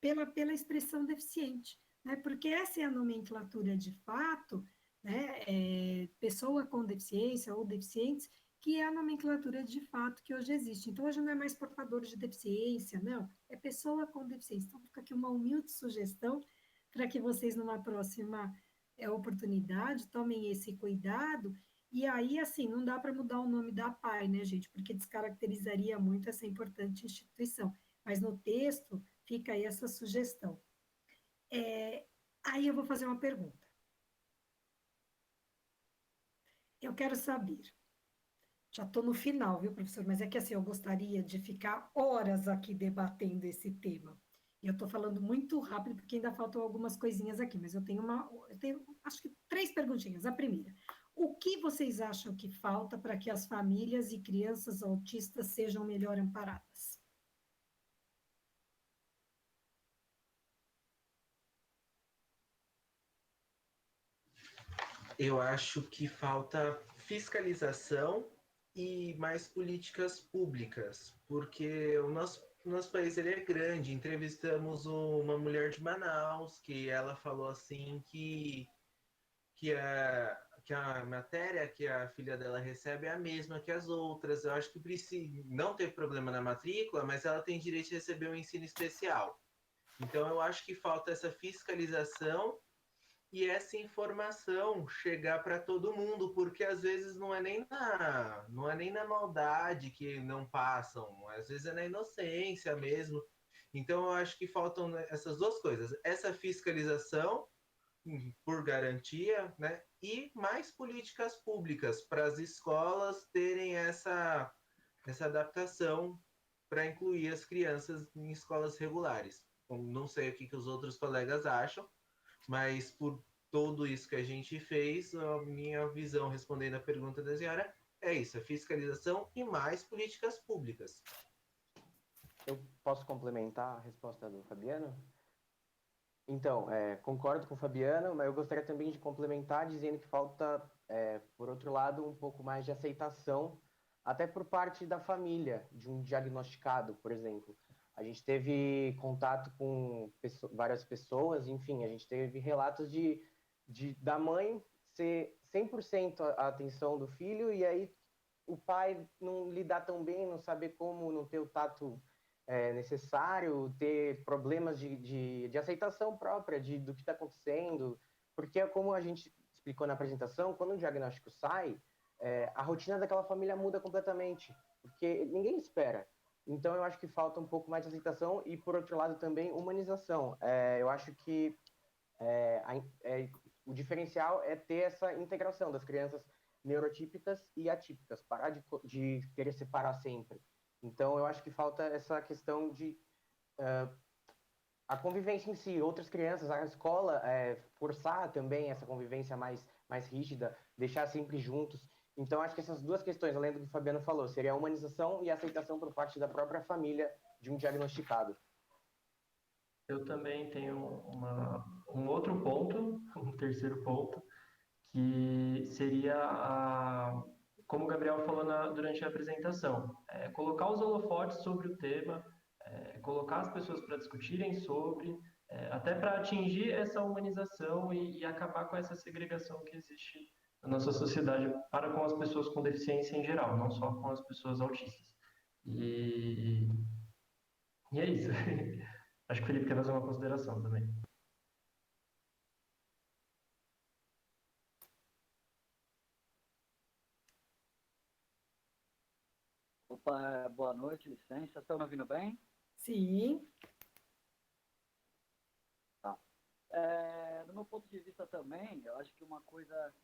pela expressão deficiente, né? Porque essa é a nomenclatura de fato, né? Pessoa com deficiência ou deficientes, que é a nomenclatura de fato que hoje existe. Então, hoje não é mais portador de deficiência, não, é pessoa com deficiência. Então, fica aqui uma humilde sugestão para que vocês, numa próxima oportunidade, tomem esse cuidado E aí, assim, não dá para mudar o nome da PAI, né, gente? Porque descaracterizaria muito essa importante instituição. Mas no texto fica aí essa sugestão. Aí eu vou fazer uma pergunta. Eu quero saber. Já estou no final, viu, professor? Mas é que assim, eu gostaria de ficar horas aqui debatendo esse tema. E eu estou falando muito rápido, porque ainda faltam algumas coisinhas aqui, mas eu tenho acho que 3 perguntinhas. A primeira, o que vocês acham que falta para que as famílias e crianças autistas sejam melhor amparadas? Eu acho que falta fiscalização e mais políticas públicas, porque o nosso país ele é grande. Entrevistamos uma mulher de Manaus que ela falou assim que a matéria que a filha dela recebe é a mesma que as outras. Eu acho que não teve problema na matrícula, mas ela tem direito de receber um ensino especial. Então eu acho que falta essa fiscalização e essa informação chegar para todo mundo, porque às vezes não é nem na maldade que não passam, às vezes é na inocência mesmo. Então eu acho que faltam, né, essas duas coisas, essa fiscalização por garantia, né, e mais políticas públicas para as escolas terem essa adaptação para incluir as crianças em escolas regulares. Não sei o que os outros colegas acham, mas por tudo isso que a gente fez, a minha visão, respondendo a pergunta da senhora, é isso: a fiscalização e mais políticas públicas. Eu posso complementar a resposta do Fabiano? Então, concordo com o Fabiano, mas eu gostaria também de complementar dizendo que falta, por outro lado, um pouco mais de aceitação, até por parte da família, de um diagnosticado, por exemplo. A gente teve contato com várias pessoas, enfim, a gente teve relatos da mãe ser 100% a atenção do filho, e aí o pai não lidar tão bem, não saber como, não ter o tato necessário, ter problemas de aceitação própria do que está acontecendo, porque como a gente explicou na apresentação, quando o diagnóstico sai, a rotina daquela família muda completamente, porque ninguém espera. Então eu acho que falta um pouco mais de aceitação e, por outro lado, também humanização. Eu acho que o diferencial é ter essa integração das crianças neurotípicas e atípicas, parar de querer separar sempre. Então, eu acho que falta essa questão de a convivência em si, outras crianças, a escola forçar também essa convivência mais rígida, deixar sempre juntos. Então, acho que essas duas questões, além do que o Fabiano falou, seria a humanização e a aceitação por parte da própria família de um diagnosticado. Eu também tenho um outro ponto, um terceiro ponto, que seria como o Gabriel falou durante a apresentação, colocar os holofotes sobre o tema, colocar as pessoas para discutirem sobre, até para atingir essa humanização e acabar com essa segregação que existe na nossa sociedade para com as pessoas com deficiência em geral, não só com as pessoas autistas. E é isso. Acho que o Felipe quer fazer uma consideração também. Opa, boa noite, licença. Estão me ouvindo bem? Sim. Tá. Do meu ponto de vista também, eu acho que uma coisa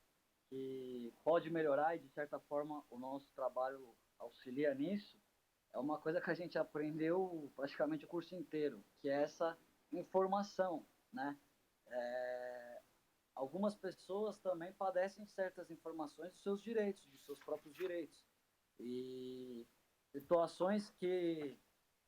que pode melhorar e, de certa forma, o nosso trabalho auxilia nisso, é uma coisa que a gente aprendeu praticamente o curso inteiro, que é essa informação, né? Algumas pessoas também padecem de certas informações dos seus direitos, de seus próprios direitos. E situações que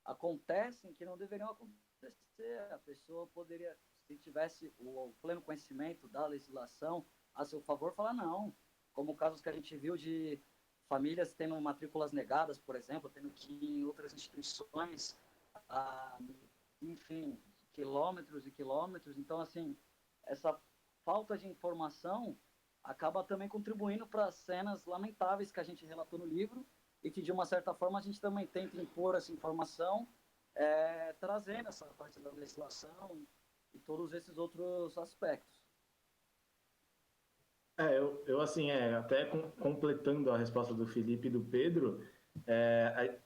acontecem que não deveriam acontecer. A pessoa poderia, se tivesse o pleno conhecimento da legislação a seu favor, falar não. Como casos que a gente viu de famílias tendo matrículas negadas, por exemplo, tendo que ir em outras instituições, enfim, quilômetros e quilômetros. Então, assim, essa falta de informação acaba também contribuindo para cenas lamentáveis que a gente relatou no livro e que, de uma certa forma, a gente também tenta impor essa informação, trazendo essa parte da legislação e todos esses outros aspectos. Eu assim, até completando a resposta do Felipe e do Pedro,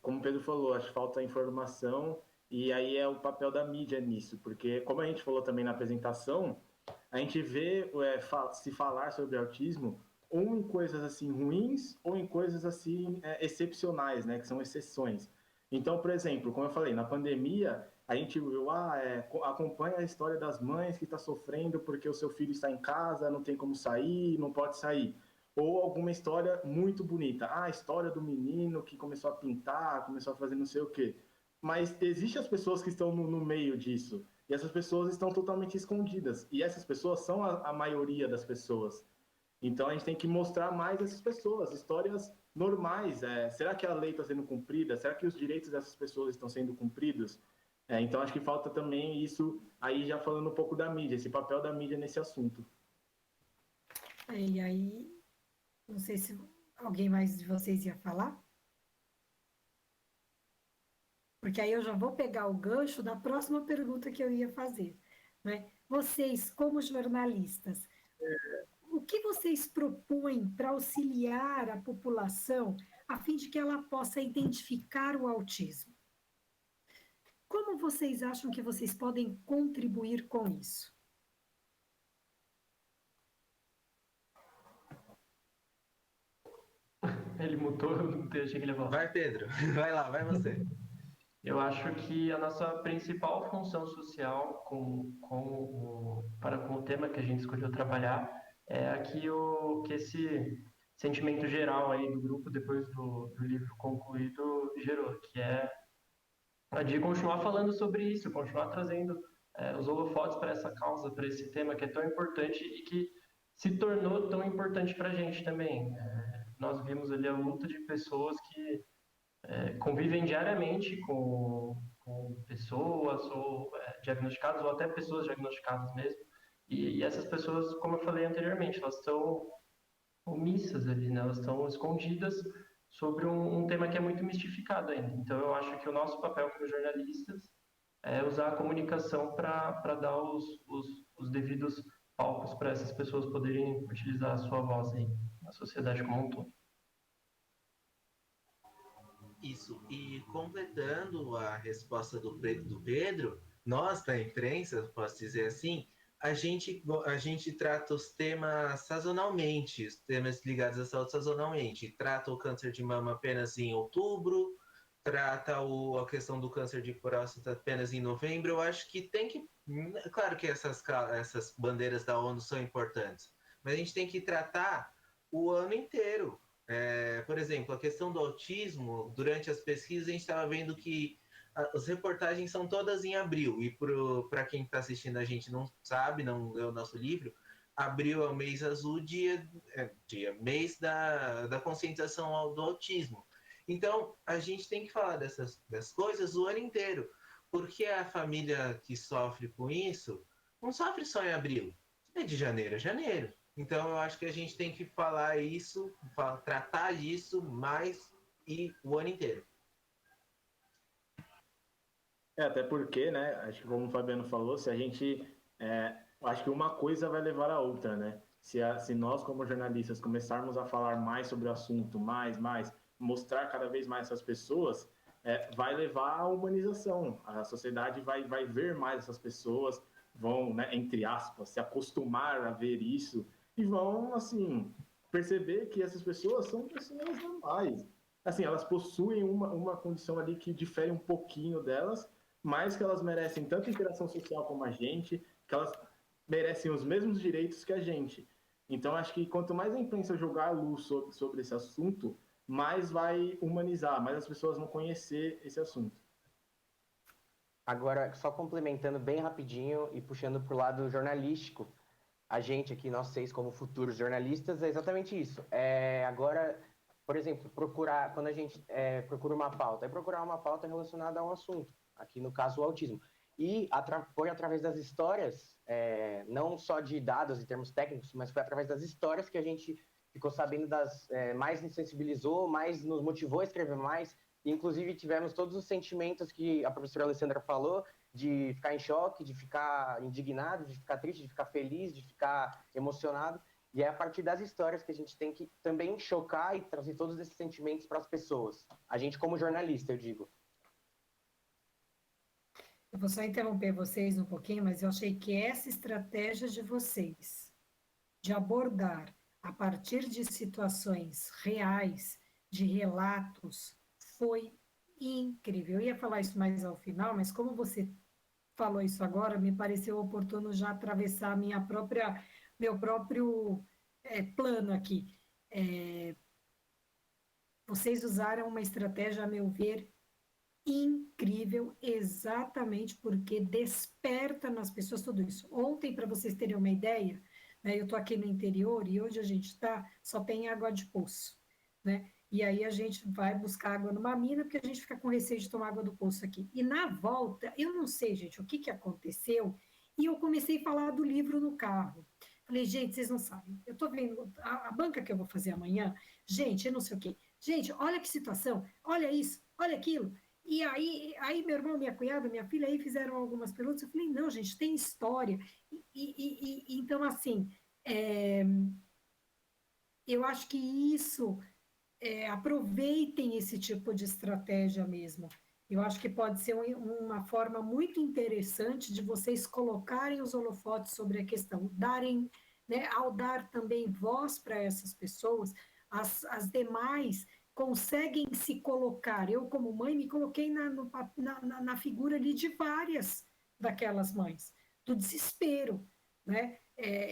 como o Pedro falou, acho que falta informação, e aí é o papel da mídia nisso, porque como a gente falou também na apresentação, a gente vê se falar sobre autismo ou em coisas assim ruins ou em coisas assim excepcionais, né, que são exceções. Então, por exemplo, como eu falei, na pandemia a gente viu, acompanha a história das mães que está sofrendo porque o seu filho está em casa, não tem como sair, não pode sair. Ou alguma história muito bonita. A história do menino que começou a pintar, começou a fazer não sei o quê. Mas existem as pessoas que estão no meio disso. E essas pessoas estão totalmente escondidas. E essas pessoas são a maioria das pessoas. Então a gente tem que mostrar mais essas pessoas, histórias normais. Será que a lei está sendo cumprida? Será que os direitos dessas pessoas estão sendo cumpridos? Então acho que falta também isso, aí já falando um pouco da mídia, esse papel da mídia nesse assunto. E aí, não sei se alguém mais de vocês ia falar, porque aí eu já vou pegar o gancho da próxima pergunta que eu ia fazer, né? Vocês, como jornalistas, o que vocês propõem para auxiliar a população a fim de que ela possa identificar o autismo? Como vocês acham que vocês podem contribuir com isso? Ele mutou, eu não achei que ele ia falar. Vai, Pedro. Vai lá, vai você. Eu acho que a nossa principal função social com o tema que a gente escolheu trabalhar é que esse sentimento geral aí do grupo, depois do livro concluído, gerou, que é a de continuar falando sobre isso, continuar trazendo os holofotes para essa causa, para esse tema que é tão importante e que se tornou tão importante para a gente também. Nós vimos ali a luta de pessoas que convivem diariamente com pessoas ou diagnosticadas ou até pessoas diagnosticadas mesmo. E essas pessoas, como eu falei anteriormente, elas estão omissas ali, né? Elas estão escondidas sobre um tema que é muito mistificado ainda. Então, eu acho que o nosso papel como jornalistas é usar a comunicação para dar os devidos palcos para essas pessoas poderem utilizar a sua voz aí na sociedade como um todo. Isso, e completando a resposta do Pedro, nós da imprensa, posso dizer assim, a gente trata os temas sazonalmente, os temas ligados à saúde sazonalmente. Trata o câncer de mama apenas em outubro, trata a questão do câncer de próstata apenas em novembro. Eu acho que tem que... Claro que essas bandeiras da ONU são importantes, mas a gente tem que tratar o ano inteiro. Por exemplo, a questão do autismo, durante as pesquisas a gente estava vendo que as reportagens são todas em abril, e para quem está assistindo a gente não sabe, não leu o nosso livro, abril é o mês azul, mês da conscientização do autismo. Então, a gente tem que falar dessas coisas o ano inteiro, porque a família que sofre com isso não sofre só em abril, é de janeiro a janeiro. Então, eu acho que a gente tem que falar isso, tratar disso mais e o ano inteiro. Até porque, né, acho que como o Fabiano falou, se a gente... acho que uma coisa vai levar a outra, né? Se nós, como jornalistas, começarmos a falar mais sobre o assunto, mais, mostrar cada vez mais essas pessoas, vai levar à humanização. A sociedade vai ver mais essas pessoas, vão, né, entre aspas, se acostumar a ver isso e vão, assim, perceber que essas pessoas são pessoas normais. Assim, elas possuem uma condição ali que difere um pouquinho delas, mas que elas merecem tanto interação social como a gente, que elas merecem os mesmos direitos que a gente. Então, acho que quanto mais a imprensa jogar a luz sobre esse assunto, mais vai humanizar, mais as pessoas vão conhecer esse assunto. Agora, só complementando bem rapidinho e puxando para o lado jornalístico, a gente aqui, nós seis como futuros jornalistas, é exatamente isso. Agora, por exemplo, quando a gente procura uma pauta, é procurar uma pauta relacionada a um assunto, aqui no caso o autismo. E foi através das histórias, não só de dados e termos técnicos, mas foi através das histórias que a gente ficou sabendo mais nos sensibilizou, mais nos motivou a escrever mais. E, inclusive, tivemos todos os sentimentos que a professora Alessandra falou, de ficar em choque, de ficar indignado, de ficar triste, de ficar feliz, de ficar emocionado. E é a partir das histórias que a gente tem que também chocar e trazer todos esses sentimentos para as pessoas. A gente como jornalista, eu digo. Eu vou só interromper vocês um pouquinho, mas eu achei que essa estratégia de vocês, de abordar a partir de situações reais, de relatos, foi incrível. Eu ia falar isso mais ao final, mas como você falou isso agora, me pareceu oportuno já atravessar meu próprio plano aqui. Vocês usaram uma estratégia, a meu ver, incrível, exatamente porque desperta nas pessoas tudo isso. Ontem, para vocês terem uma ideia, né, eu estou aqui no interior e onde a gente está só tem água de poço, né? E aí a gente vai buscar água numa mina porque a gente fica com receio de tomar água do poço aqui. E na volta, eu não sei, gente, o que aconteceu, e eu comecei a falar do livro no carro. Falei, gente, vocês não sabem, eu estou vendo a banca que eu vou fazer amanhã, gente, eu não sei o quê. Gente, olha que situação, olha isso, olha aquilo. E aí meu irmão, minha cunhada, minha filha, aí fizeram algumas perguntas. Eu falei, não, gente, tem história. Então, assim, eu acho que isso, aproveitem esse tipo de estratégia mesmo. Eu acho que pode ser uma forma muito interessante de vocês colocarem os holofotes sobre a questão, darem, né, ao dar também voz para essas pessoas, as demais conseguem se colocar. Eu, como mãe, me coloquei na figura ali de várias daquelas mães, do desespero, né?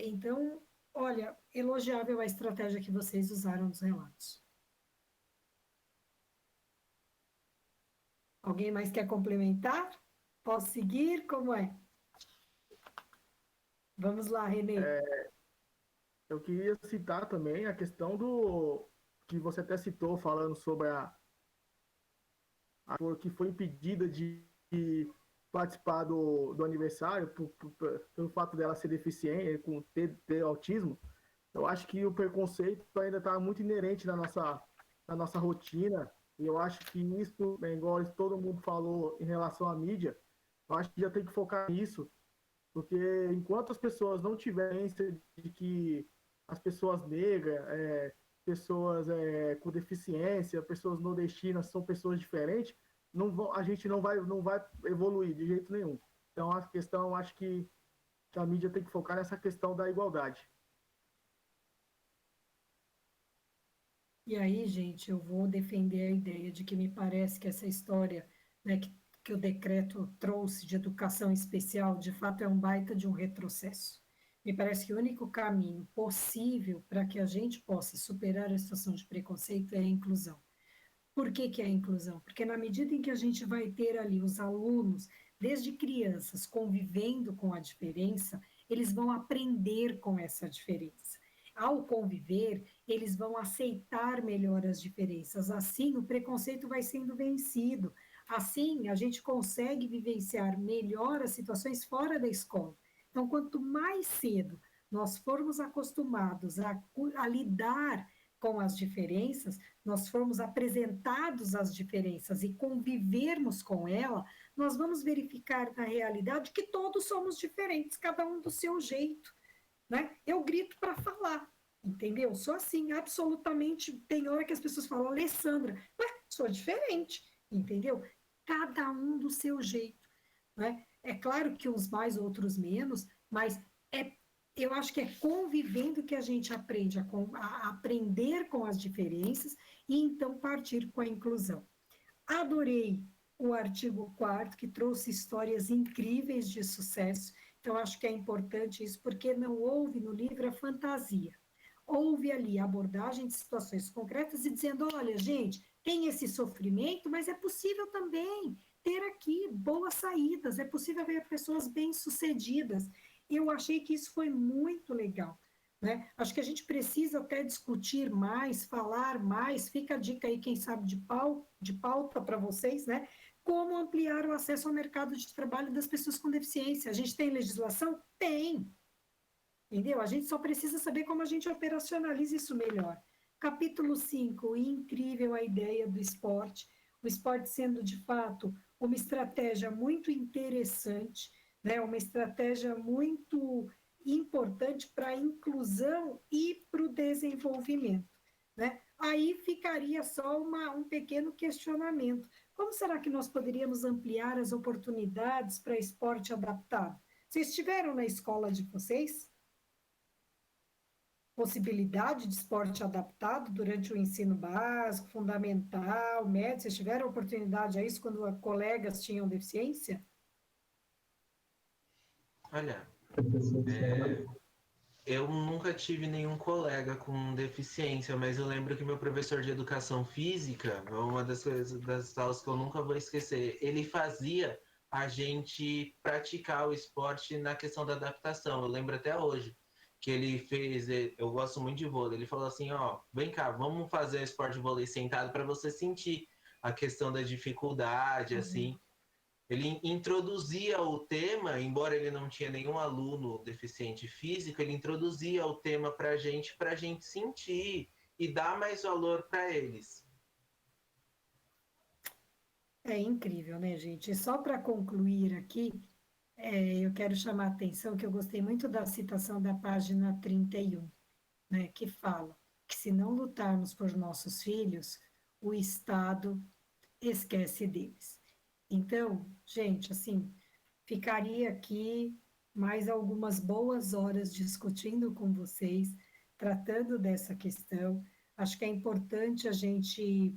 Então, olha, elogiável a estratégia que vocês usaram nos relatos. Alguém mais quer complementar? Posso seguir? Como é? Vamos lá, Renê. Eu queria citar também a questão do que você até citou, falando sobre a que foi impedida de participar do aniversário pelo fato dela ser deficiente, com ter autismo. Eu acho que o preconceito ainda está muito inerente na nossa rotina, e eu acho que isso, igual todo mundo falou em relação à mídia, eu acho que já tem que focar nisso, porque enquanto as pessoas não tiverem de que as pessoas negras, pessoas com deficiência, pessoas nordestinas são pessoas diferentes, a gente não vai evoluir de jeito nenhum. Então, a questão, acho que a mídia tem que focar nessa questão da igualdade. E aí, gente, eu vou defender a ideia de que me parece que essa história, né, que o decreto trouxe de educação especial, de fato é um baita de um retrocesso. Me parece que o único caminho possível para que a gente possa superar a situação de preconceito é a inclusão. Por que é a inclusão? Porque na medida em que a gente vai ter ali os alunos, desde crianças, convivendo com a diferença, eles vão aprender com essa diferença. Ao conviver, eles vão aceitar melhor as diferenças. Assim, o preconceito vai sendo vencido. Assim, a gente consegue vivenciar melhor as situações fora da escola. Então, quanto mais cedo nós formos acostumados a lidar com as diferenças, nós formos apresentados às diferenças e convivermos com ela, nós vamos verificar na realidade que todos somos diferentes, cada um do seu jeito, né? Eu grito para falar, entendeu? Sou assim, absolutamente. Tem hora que as pessoas falam, Alessandra, sou diferente, entendeu? Cada um do seu jeito, né? É claro que uns mais, outros menos, mas eu acho que é convivendo que a gente aprende a aprender com as diferenças e então partir com a inclusão. Adorei o artigo 4º, que trouxe histórias incríveis de sucesso. Então, acho que é importante isso, porque não houve no livro a fantasia. Houve ali a abordagem de situações concretas e dizendo, olha, gente, tem esse sofrimento, mas é possível também ter aqui boas saídas, é possível ver pessoas bem-sucedidas. Eu achei que isso foi muito legal, né? Acho que a gente precisa até discutir mais, falar mais, fica a dica aí, quem sabe, de pauta para vocês, né? Como ampliar o acesso ao mercado de trabalho das pessoas com deficiência. A gente tem legislação? Tem. Entendeu? A gente só precisa saber como a gente operacionaliza isso melhor. Capítulo 5, incrível a ideia do esporte. O esporte sendo, de fato, uma estratégia muito interessante, né? Uma estratégia muito importante para a inclusão e para o desenvolvimento, né? Aí ficaria só um pequeno questionamento. Como será que nós poderíamos ampliar as oportunidades para esporte adaptado? Vocês estiveram na escola de vocês? Possibilidade de esporte adaptado durante o ensino básico, fundamental, médio? Vocês tiveram oportunidade a isso quando colegas tinham deficiência? Olha, eu nunca tive nenhum colega com deficiência, mas eu lembro que meu professor de educação física, uma das coisas das aulas que eu nunca vou esquecer, ele fazia a gente praticar o esporte na questão da adaptação. Eu lembro até hoje que ele fez, eu gosto muito de vôlei, ele falou assim, ó, vem cá, vamos fazer esporte de vôlei sentado para você sentir a questão da dificuldade, assim. Ele introduzia o tema, embora ele não tinha nenhum aluno deficiente físico, ele introduzia o tema para a gente sentir e dar mais valor para eles. É incrível, né, gente? E só para concluir aqui, eu quero chamar a atenção que eu gostei muito da citação da página 31, né, que fala que se não lutarmos por nossos filhos, o Estado esquece deles. Então, gente, assim, ficaria aqui mais algumas boas horas discutindo com vocês, tratando dessa questão. Acho que é importante a gente.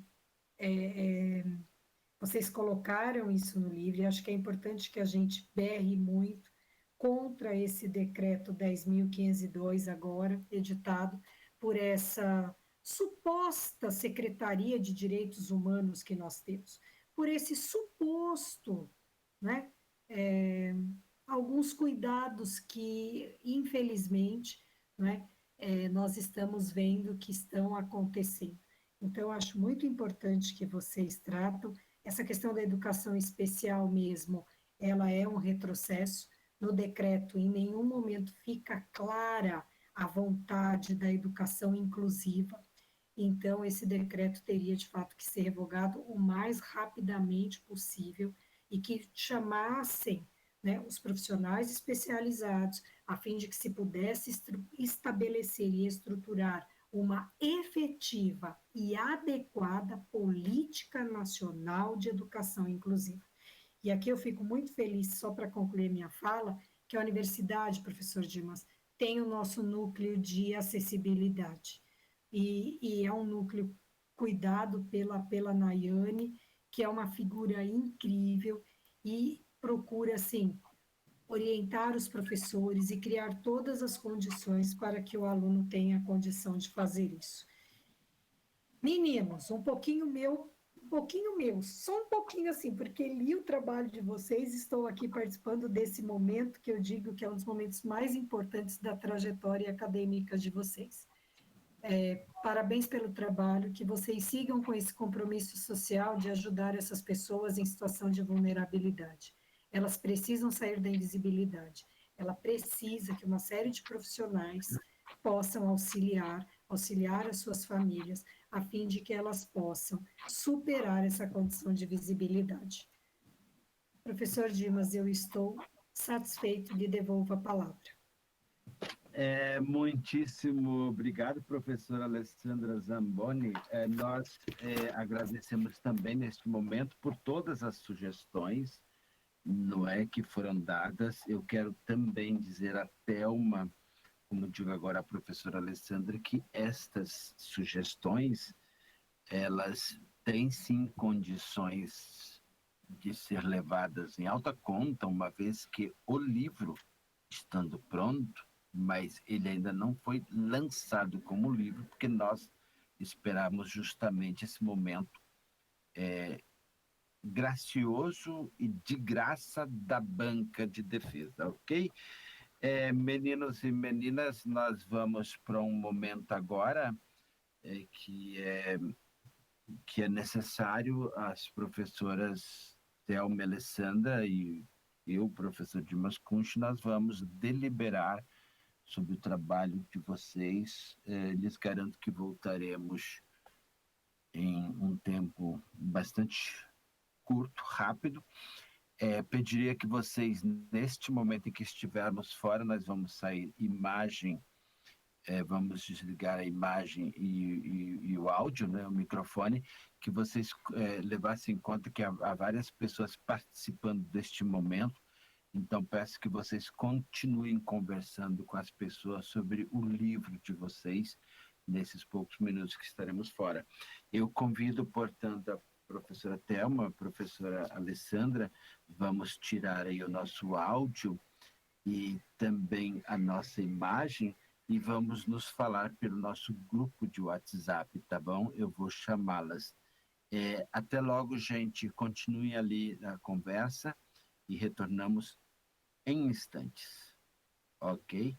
Vocês colocaram isso no livro, e acho que é importante que a gente berre muito contra esse decreto 10.502, agora editado por essa suposta Secretaria de Direitos Humanos que nós temos, por esse suposto, né, alguns cuidados que, infelizmente, né, nós estamos vendo que estão acontecendo. Então, acho muito importante que vocês tratam. Essa questão da educação especial mesmo, ela é um retrocesso. No decreto, em nenhum momento fica clara a vontade da educação inclusiva. Então, esse decreto teria, de fato, que ser revogado o mais rapidamente possível e que chamassem, né, os profissionais especializados, a fim de que se pudesse estabelecer e estruturar uma efetiva e adequada política nacional de educação inclusiva. E aqui eu fico muito feliz, só para concluir minha fala, que a universidade, professor Dimas, tem o nosso núcleo de acessibilidade. E é um núcleo cuidado pela Nayane, que é uma figura incrível e procura, assim, orientar os professores e criar todas as condições para que o aluno tenha a condição de fazer isso. Meninos, um pouquinho meu, só um pouquinho assim, porque li o trabalho de vocês, estou aqui participando desse momento que eu digo que é um dos momentos mais importantes da trajetória acadêmica de vocês. Parabéns pelo trabalho, que vocês sigam com esse compromisso social de ajudar essas pessoas em situação de vulnerabilidade. Elas precisam sair da invisibilidade. Ela precisa que uma série de profissionais possam auxiliar as suas famílias, a fim de que elas possam superar essa condição de visibilidade. Professor Dimas, eu estou satisfeito, lhe devolvo a palavra. Muitíssimo obrigado, professora Alessandra Zamboni. Nós agradecemos também neste momento por todas as sugestões, não é, que foram dadas. Eu quero também dizer a Thelma, como digo agora a professora Alessandra, que estas sugestões, elas têm sim condições de ser levadas em alta conta, uma vez que o livro, estando pronto, mas ele ainda não foi lançado como livro, porque nós esperamos justamente esse momento gracioso e de graça da banca de defesa, ok? Meninos e meninas, nós vamos para um momento agora que é necessário as professoras Thelma e Alessandra e eu, professor Dimas Kunsch, nós vamos deliberar sobre o trabalho de vocês. Lhes garanto que voltaremos em um tempo bastante curto, rápido. Pediria que vocês, neste momento em que estivermos fora, nós vamos sair imagem, vamos desligar a imagem e o áudio, né, o microfone, que vocês levassem em conta que há várias pessoas participando deste momento. Então, peço que vocês continuem conversando com as pessoas sobre o livro de vocês, nesses poucos minutos que estaremos fora. Eu convido, portanto, a professora Thelma, a professora Alessandra, vamos tirar aí o nosso áudio e também a nossa imagem e vamos nos falar pelo nosso grupo de WhatsApp, tá bom? Eu vou chamá-las. Até logo, gente. Continuem ali a conversa e retornamos em instantes. Ok?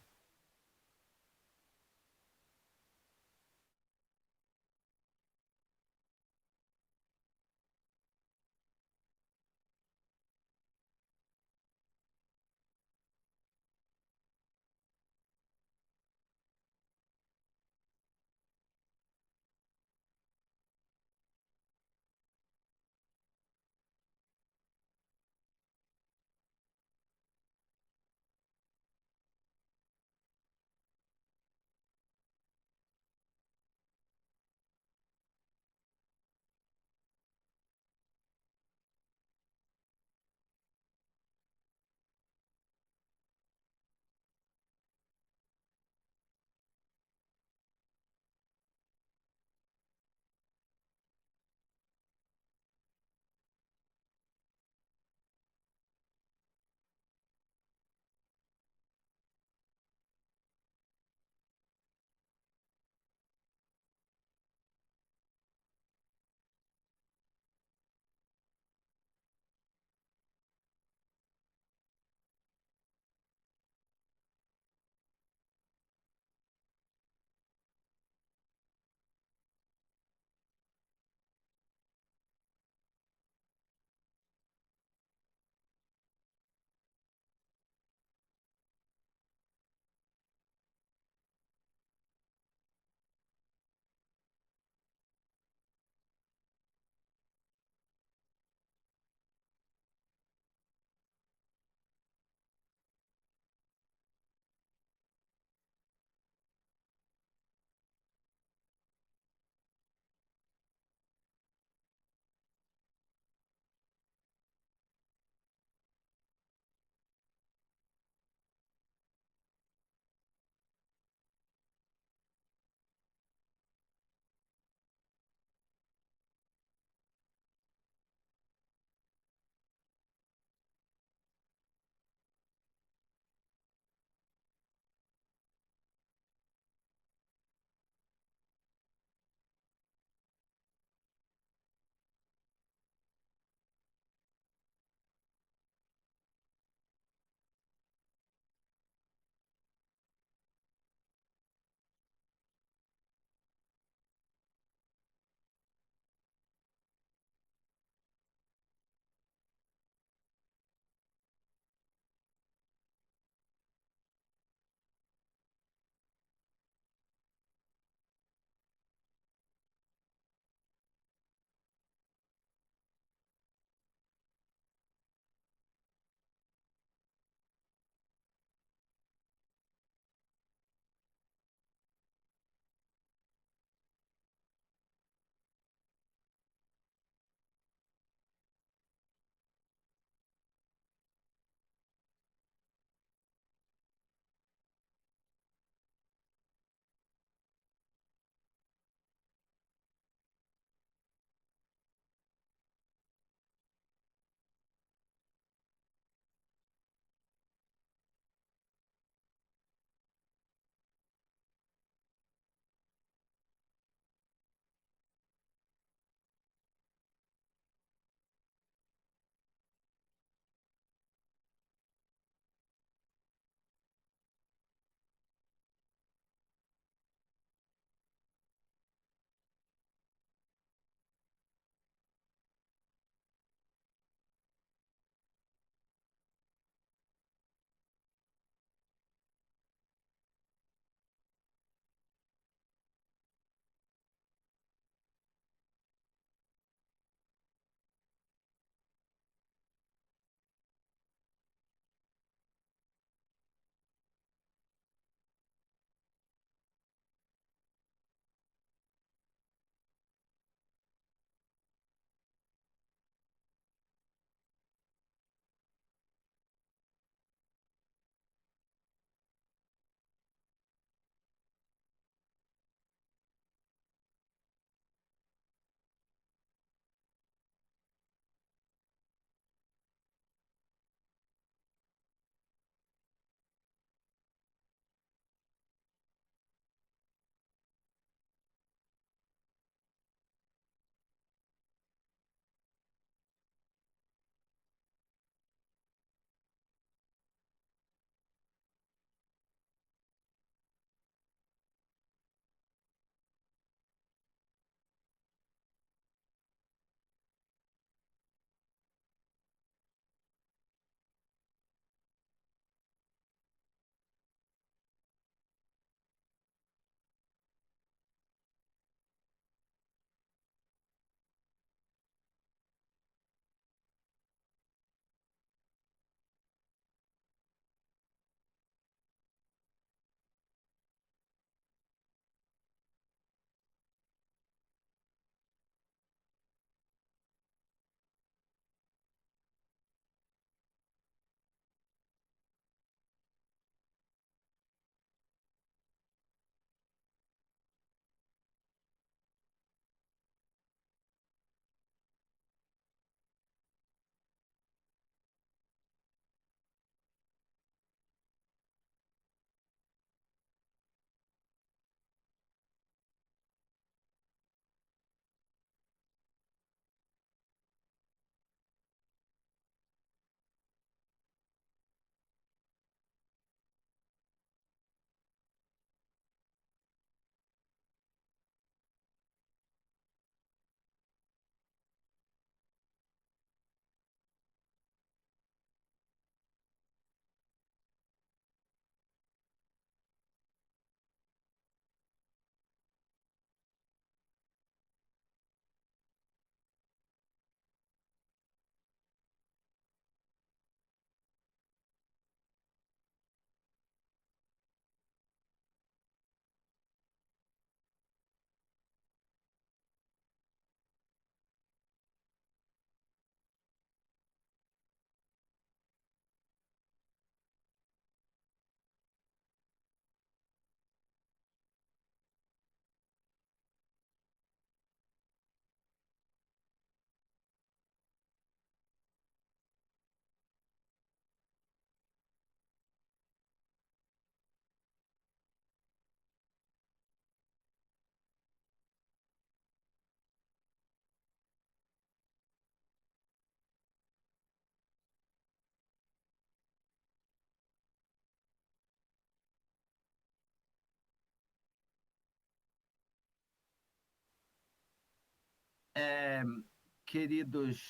Queridos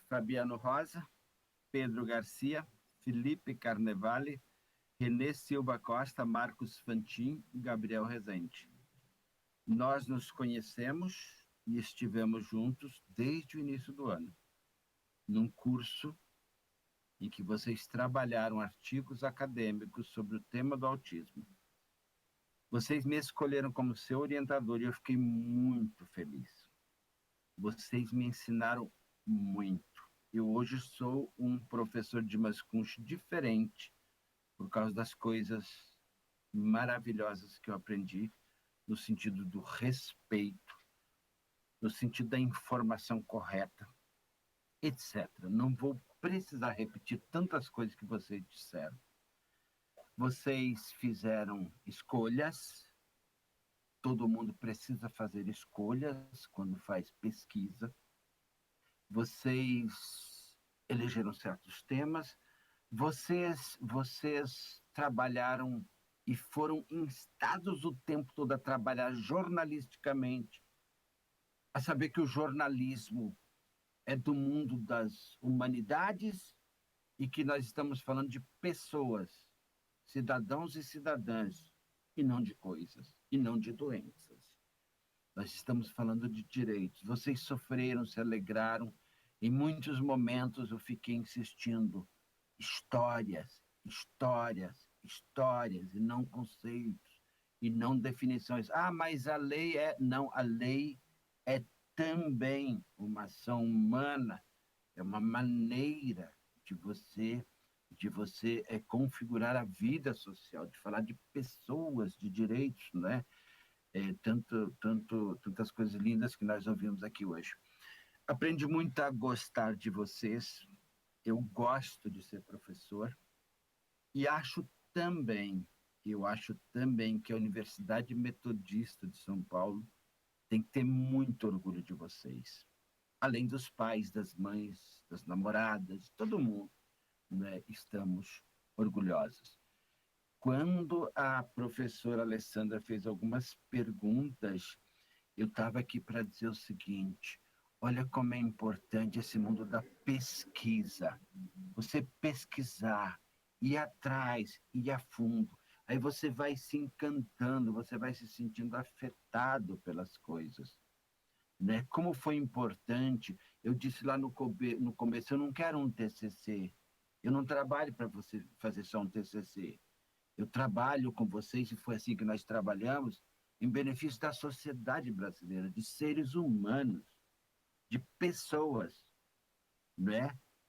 Fabiano Rosa, Pedro Garcia, Felipe Carnevale, Renê Silva Costa, Marcos Fantin e Gabriel Rezende. Nós nos conhecemos e estivemos juntos desde o início do ano, num curso em que vocês trabalharam artigos acadêmicos sobre o tema do autismo. Vocês me escolheram como seu orientador e eu fiquei muito feliz. Vocês me ensinaram muito. Eu hoje sou um professor de Mascunche diferente por causa das coisas maravilhosas que eu aprendi no sentido do respeito, no sentido da informação correta, etc. Não vou precisar repetir tantas coisas que vocês disseram. Vocês fizeram escolhas, todo mundo precisa fazer escolhas quando faz pesquisa. Vocês elegeram certos temas, vocês trabalharam e foram instados o tempo todo a trabalhar jornalisticamente, a saber que o jornalismo é do mundo das humanidades e que nós estamos falando de pessoas, cidadãos e cidadãs, e não de coisas, e não de doenças. Nós estamos falando de direitos. Vocês sofreram, se alegraram. Em muitos momentos eu fiquei insistindo. Histórias, histórias, histórias, e não conceitos, e não definições. Ah, mas a lei é... Não, a lei é também uma ação humana, é uma maneira de você configurar a vida social, de falar de pessoas, de direitos, né? Tantas coisas lindas que nós ouvimos aqui hoje. Aprendi muito a gostar de vocês, eu gosto de ser professor, e eu acho também que a Universidade Metodista de São Paulo tem que ter muito orgulho de vocês. Além dos pais, das mães, das namoradas, todo mundo, né, estamos orgulhosos. Quando a professora Alessandra fez algumas perguntas, eu estava aqui para dizer o seguinte: olha como é importante esse mundo da pesquisa. Você pesquisar, ir atrás, ir a fundo. Aí você vai se encantando, você vai se sentindo afetado pelas coisas. Né? Como foi importante, eu disse lá no começo, eu não quero um TCC. Eu não trabalho para você fazer só um TCC. Eu trabalho com vocês, e foi assim que nós trabalhamos, em benefício da sociedade brasileira, de seres humanos, de pessoas, não é?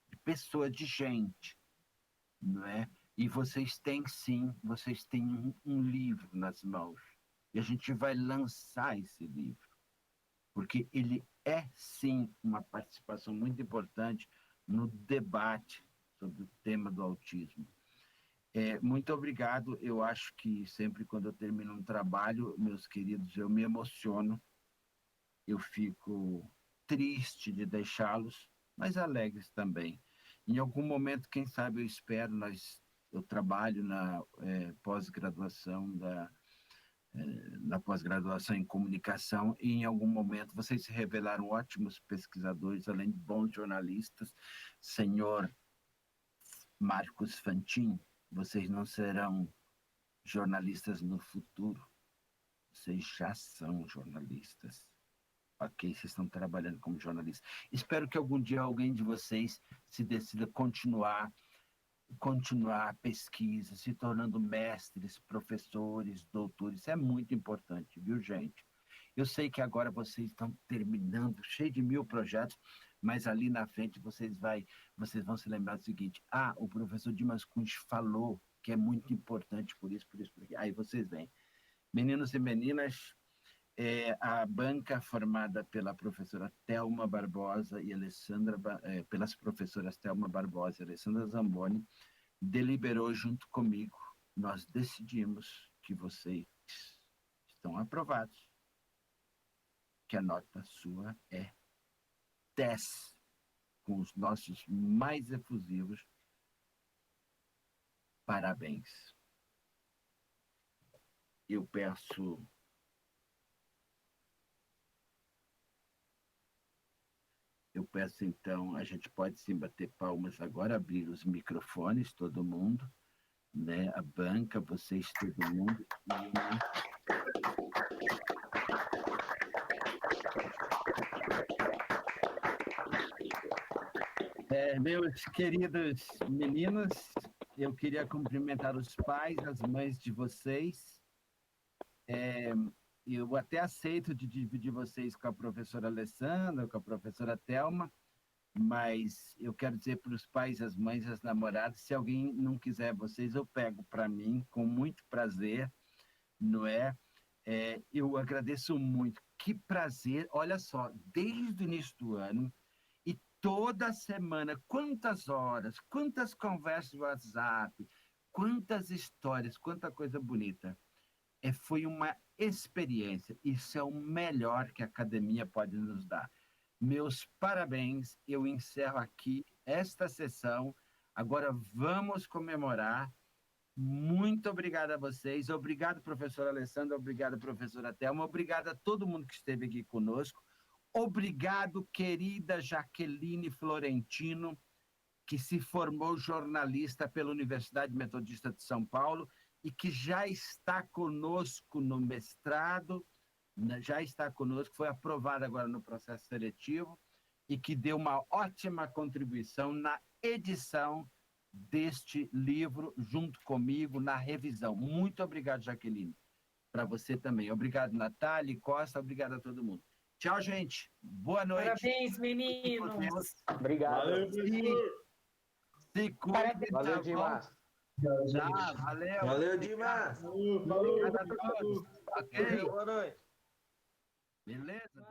De pessoas, de gente, não é? E vocês têm, sim, vocês têm um livro nas mãos. E a gente vai lançar esse livro, porque ele é, sim, uma participação muito importante no debate sobre o tema do autismo. Muito obrigado. Eu acho que sempre quando eu termino um trabalho, meus queridos, eu me emociono, eu fico triste de deixá-los, mas alegres também. Em algum momento, quem sabe, eu espero, eu trabalho na pós-graduação na pós-graduação em comunicação, e em algum momento vocês se revelaram ótimos pesquisadores, além de bons jornalistas. Senhor Marcos Fantin, vocês não serão jornalistas no futuro, vocês já são jornalistas. Ok, vocês estão trabalhando como jornalistas. Espero que algum dia alguém de vocês se decida continuar a pesquisa, se tornando mestres, professores, doutores. Isso é muito importante, viu, gente? Eu sei que agora vocês estão terminando, cheio de 1000 projetos, mas ali na frente vocês vão se lembrar do seguinte: o professor Dimas Kunsch falou que é muito importante por isso. Aí vocês vêm. Meninos e meninas, a banca formada pela professora Thelma Barbosa e pelas professoras Thelma Barbosa e Alessandra Zamboni, deliberou junto comigo. Nós decidimos que vocês estão aprovados, que a nota sua é 10, com os nossos mais efusivos parabéns. Eu peço Eu peço, então, a gente pode sim bater palmas agora, abrir os microfones, todo mundo, né? A banca, vocês, todo mundo. Meus queridos meninos, eu queria cumprimentar os pais, as mães de vocês. Eu até aceito de dividir vocês com a professora Alessandra, com a professora Thelma, mas eu quero dizer para os pais, as mães, as namoradas, se alguém não quiser vocês, eu pego para mim, com muito prazer, não é? Eu agradeço muito. Que prazer, olha só, desde o início do ano, e toda semana, quantas horas, quantas conversas de WhatsApp, quantas histórias, quanta coisa bonita. Foi uma experiência. Isso é o melhor que a academia pode nos dar. Meus parabéns. Eu encerro aqui esta sessão. Agora vamos comemorar. Muito obrigado a vocês. Obrigado, professora Alessandra. Obrigado, professora Thelma. Obrigado a todo mundo que esteve aqui conosco. Obrigado, querida Jaqueline Florentino, que se formou jornalista pela Universidade Metodista de São Paulo e que já está conosco no mestrado, já está conosco, foi aprovada agora no processo seletivo e que deu uma ótima contribuição na edição deste livro junto comigo, na revisão. Muito obrigado, Jaqueline. Para você também. Obrigado, Natália e Costa. Obrigado a todo mundo. Tchau, gente. Boa noite. Parabéns, meninos. Obrigado. Valeu, professor. Se cuidem. Valeu, Dimas. Tchau, valeu. Valeu, Dimas. Falou. Obrigado a todos. Ok? Boa noite. Beleza?